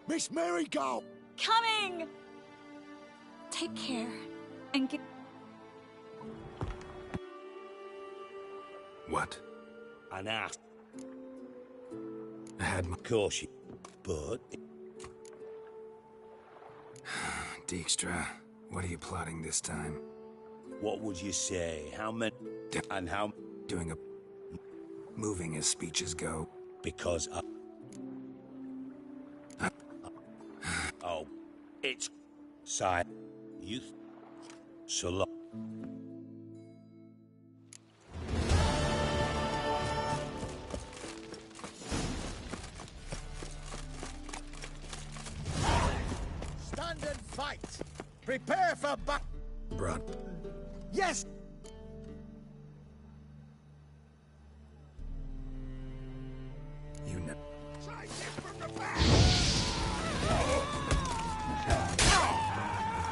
Miss Marigold! Coming! Take care, and get... What? An ass. I had my... Of course you... But... Dijkstra, what are you plotting this time? What would you say? How many... And how... Doing a... Moving as speeches go. Because oh, it's... Side... Youth... So long. Stand and fight! Prepare for Brought... Yes! You know... Try him from the back!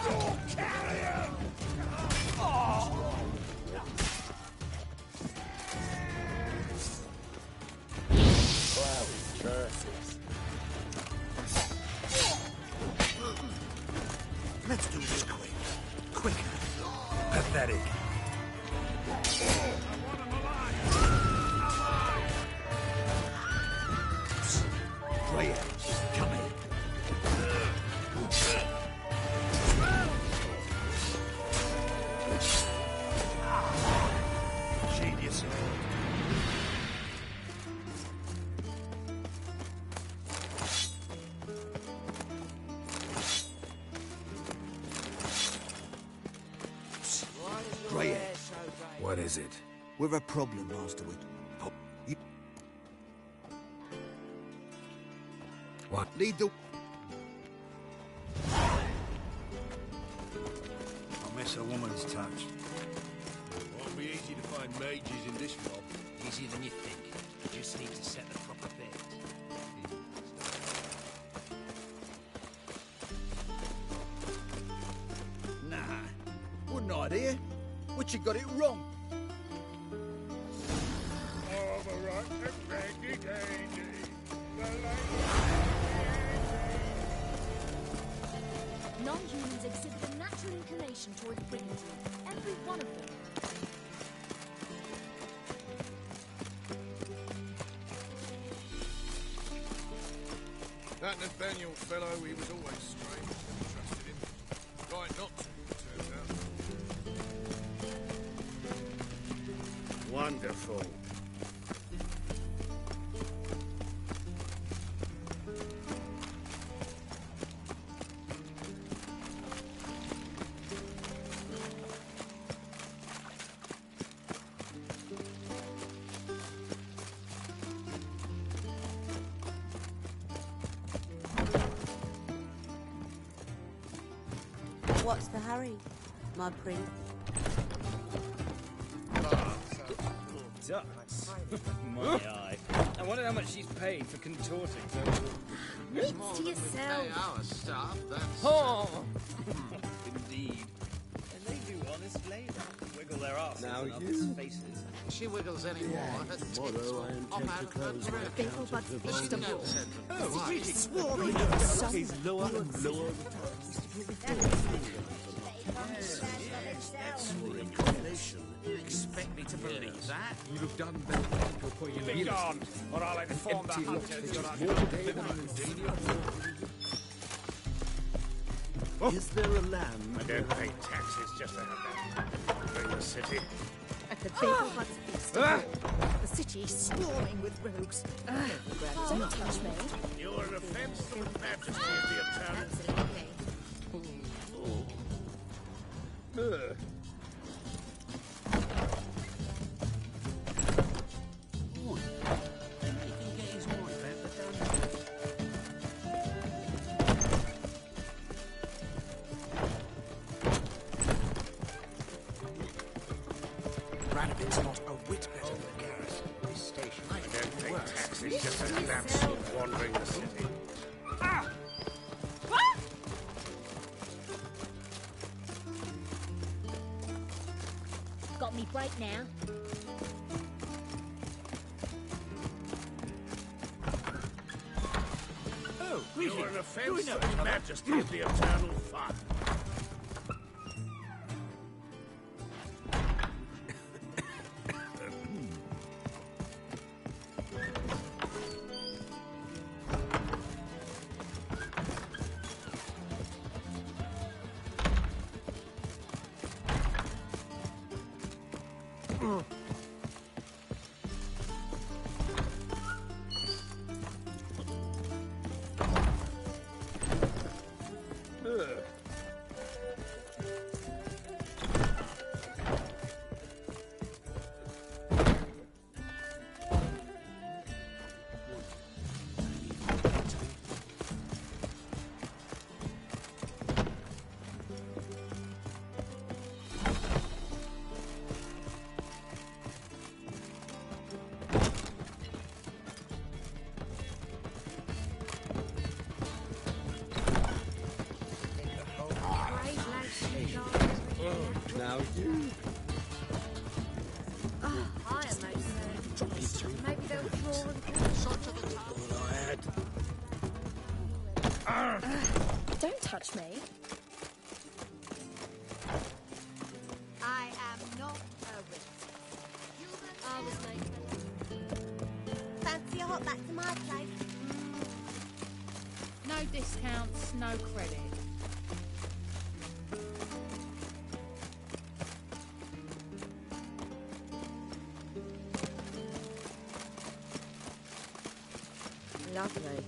Don't carry him! Cloud curses. Let's do this quick. Quick. Pathetic. Play it. Come in. Genius. Grey. What is it? We've a problem, Master Wood. What? Lead the... I'll miss a woman's touch. Won't be easy to find mages in this job. Easier than you think. You just need to set the proper bait. Nah, wouldn't idea. Witcher got it wrong. Overrun and Randy Dandy. Non-humans exhibit a natural inclination towards brigandry. Every one of them. That Nathaniel fellow, he was always strange. Never trusted him. Right not to, it turns out. Wonderful. What's the hurry, my prince? Ducks. My eye. I wonder how much she's paid for contorting so... Needs to yourself. Our staff, that's... Oh! Indeed. And they do honest labour. Wiggle their asses in others' faces. She wiggles anymore. Her tits Tomorrow I intend to close my account at the Vestibule. Swarming He's lower and lower. You expect me to believe that? You'd have done better before you Be gone, or I'll inform the hunters you're not Is there a land? I don't pay taxes just to have that. In the city. At the Bagel Hut's festival. The city is swarming with rogues. Don't touch me. You're an offence to the majesty of the eternal. Absolutely. Radovid's not a whit better than Garrison. This station I don't pay taxes just to have that sort wandering the city. Got me break now. Really? You're an offense Do we to know the each other? majesty of the eternal fire. Now you. I am maybe they'll draw and Don't touch me. I am not a witch. I was late. Fancy a hop back to my place? No discounts, no credit. Lovely.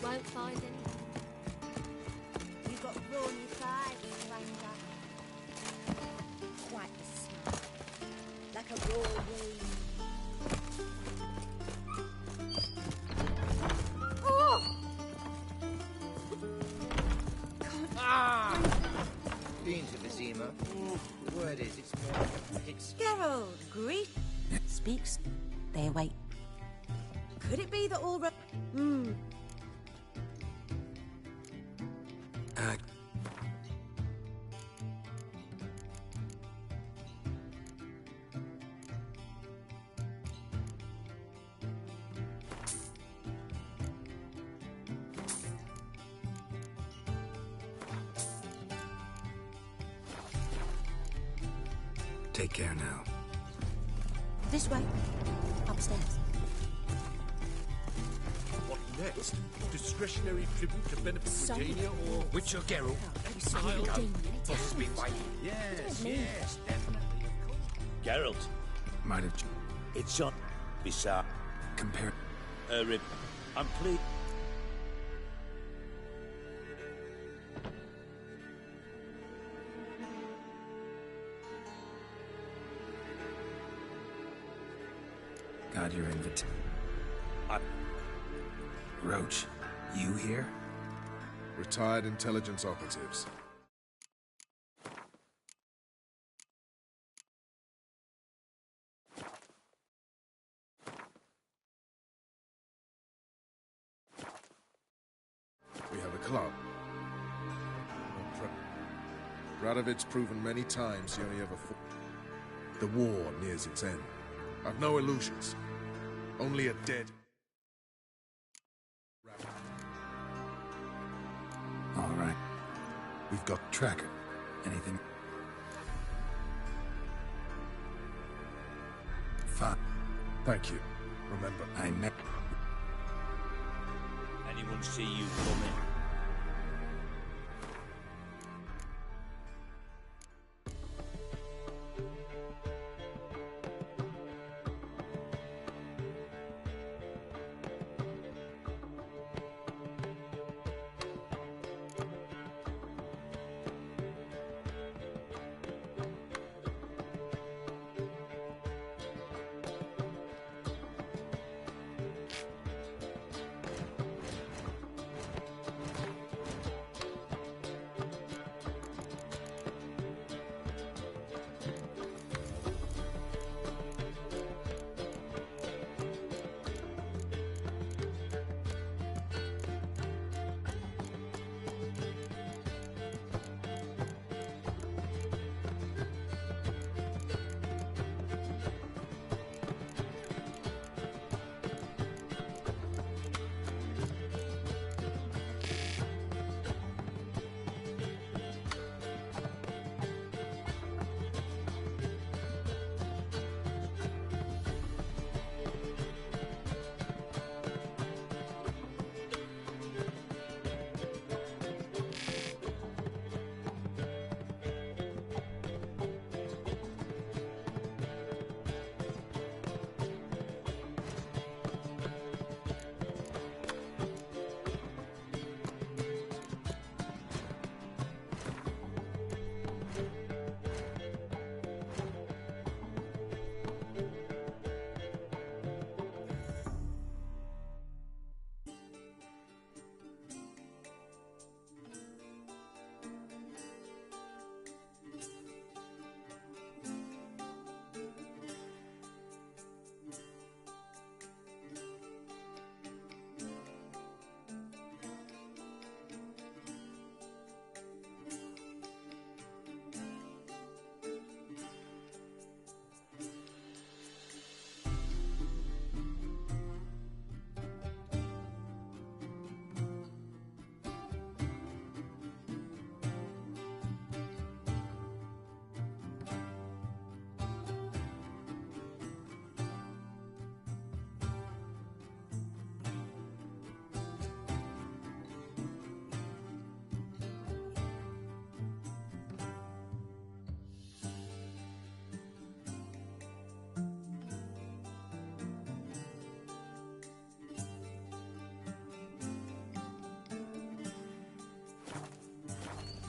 Won't find any. You got brawny thighs, stranger. Quite the smile. Like a raw weed. Oh! Been to Vizima. The word is it's more like a pig's. Geralt, grief. Speaks. They wait. Could it be that all Take care now. This way. Upstairs. What next? Discretionary tribute to benefit Regania or Witcher Geralt? Exile? Possibly fighting? Yes, yes, definitely, of course. Geralt, Might have it's on. Beside. compared. Rip. I'm pleased. Got your invitation. Roach, you here? Retired intelligence operatives. We have a club. Radovid's proven many times he only ever fought. The war nears its end. I've no illusions. Only a dead... All right. We've got tracker. Anything? Fine. Thank you. Remember, I met. Anyone see you coming?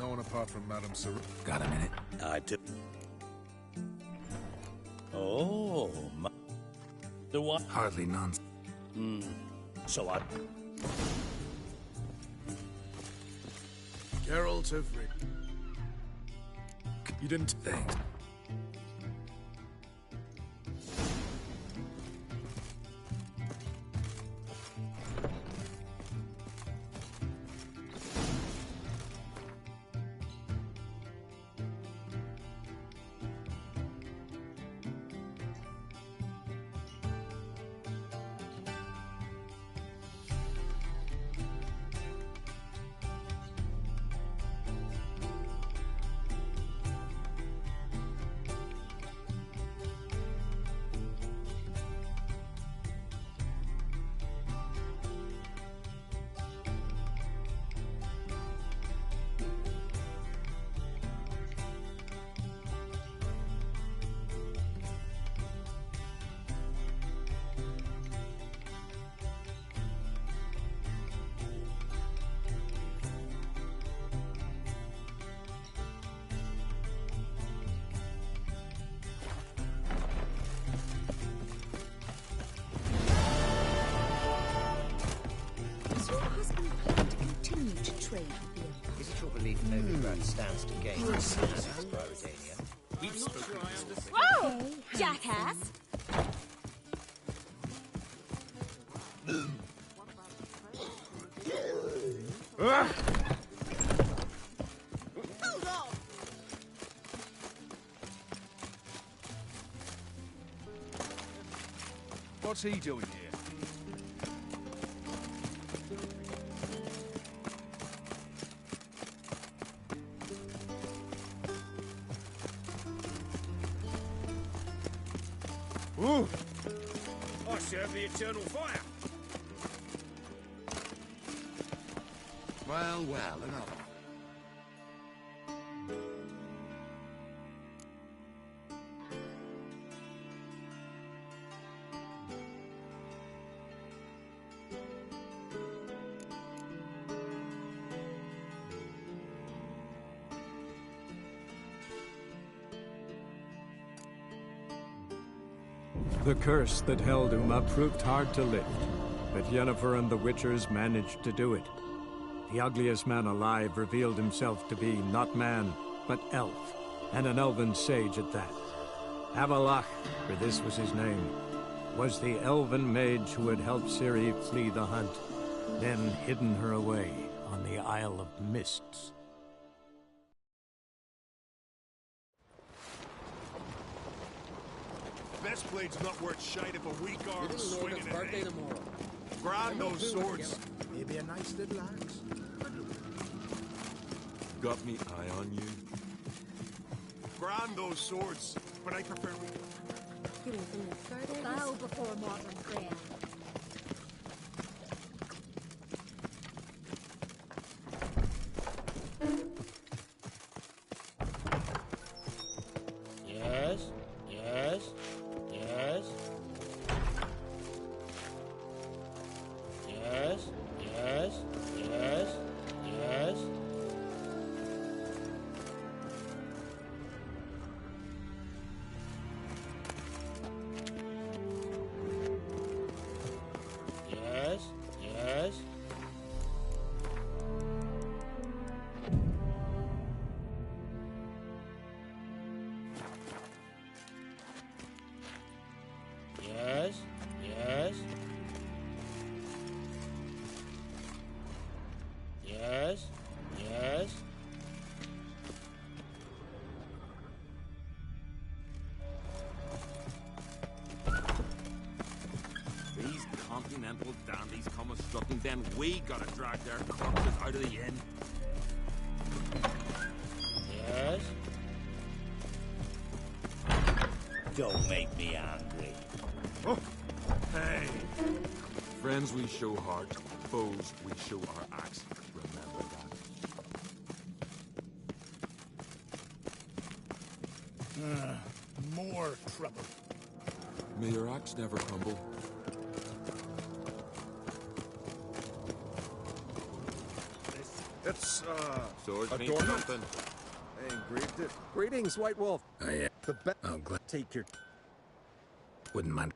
No one apart from Madame Saru. Got a minute? I do. Oh, the what? Hardly nonsense. So I... Geralt of Rivia. You didn't... Thanks. Is your husband planning to continue to trade with the Empire? Is it your belief Novigrad stands to gain from Saz's Rodania? We've spoken this before. Whoa! Jackass! Hold on! What's he doing here? Ooh! I serve the eternal fire. Well, well, another one. The curse that held Uma proved hard to lift, but Yennefer and the Witchers managed to do it. The ugliest man alive revealed himself to be not man, but elf, and an elven sage at that. Avalach, for this was his name, was the elven mage who had helped Ciri flee the hunt, then hidden her away on the Isle of Mists. Best blade's not worth shite if a weak arm swinging it ain't. Grab those swords. Maybe a nice little axe. Got me eye on you? Grab those swords, but I prefer Bow before modern prayer. Yes, yes, yes. Yes, yes, yes, yes. Yes, yes. Yes, yes. Yes, yes. These continental dandies come a strutting, then we gotta drag their corpses out of the inn. Yes. Don't make me angry. Oh. Hey! Friends we show heart, foes we show our axe. Remember that. More trouble. May your axe never crumble. It's, Swords mean adornment. something. I engraved it. Greetings, White Wolf. Oh, yeah. The best. I'm glad. Take your... Wouldn't mind.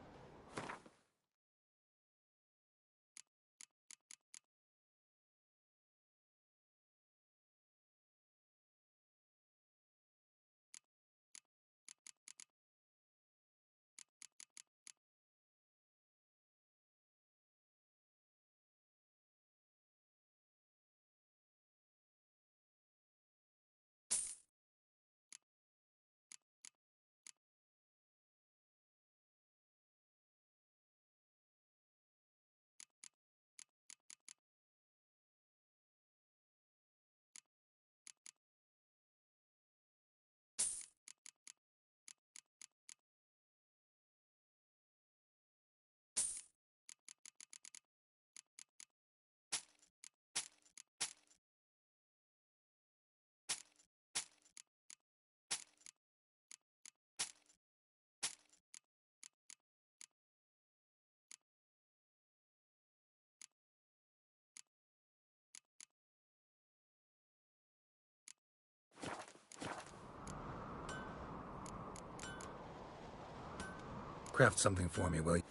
Craft something for me, will you?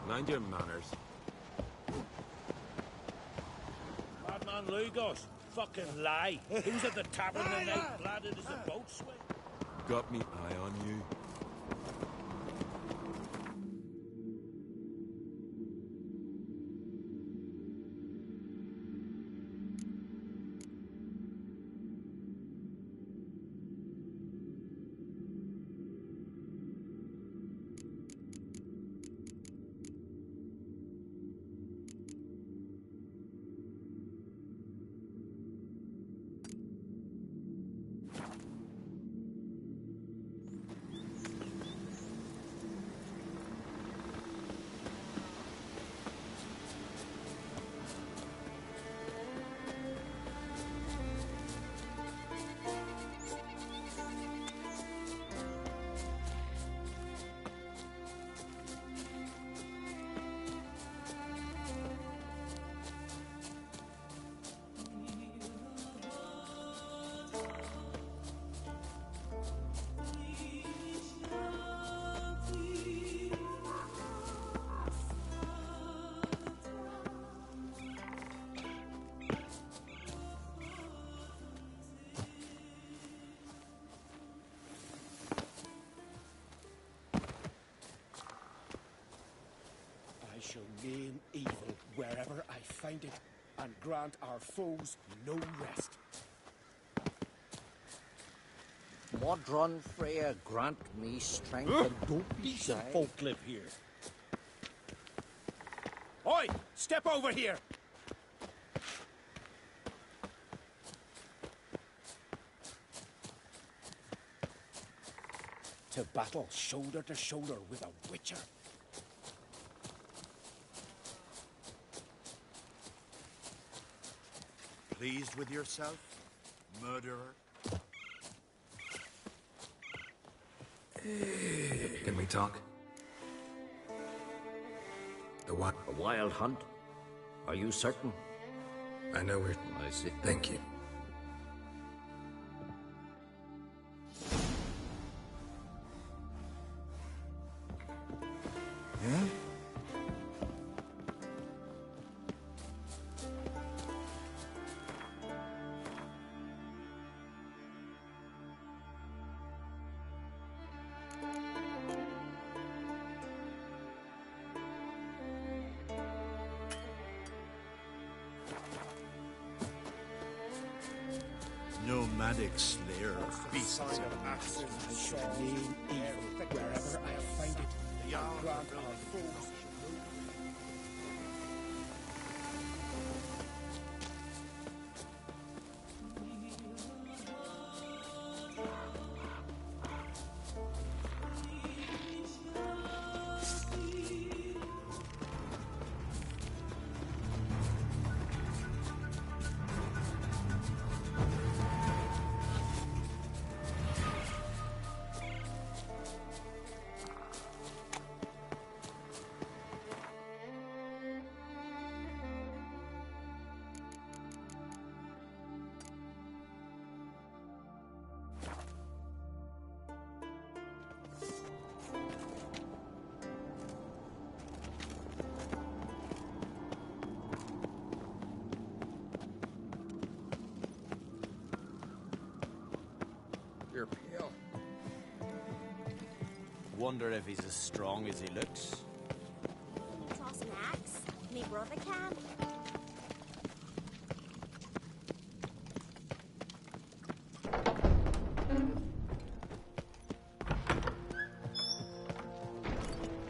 Mind your manners. Madman Lugos, fucking lie. Who's at the tavern tonight, bladdered as the boat swing? Got me eye on you. I shall name evil wherever I find it, and grant our foes no rest. Modron Freya, grant me strength and don't be Decent shy. folk live here. Oi! Step over here! To battle shoulder to shoulder with a witcher. Pleased with yourself, murderer? Can we talk? The what? A wild hunt? Are you certain? I know we're... I see. Thank you. Yeah? Nomadic slayer of beasts. Sign of axes, I shall name evil wherever I find it, and grant our foes. You're pale. Wonder if he's as strong as he looks. Can you toss an axe? Me brother can.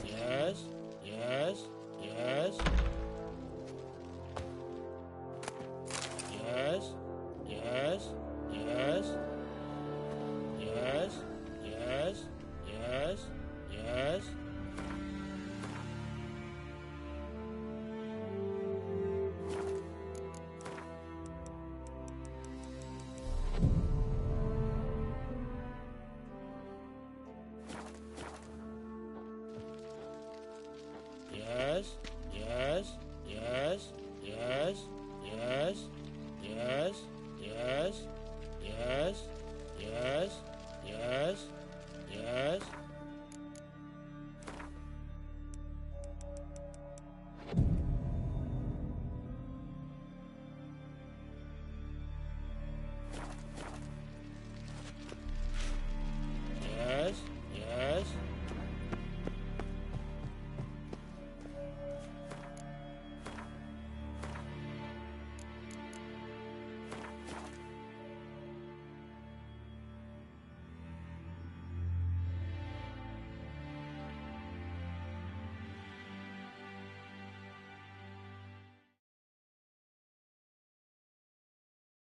Yes, yes, yes. Yes, yes, yes. Yes, yes, yes, yes. Yes, yes, yes, yes, yes, yes, yes, yes, yes, yes, yes.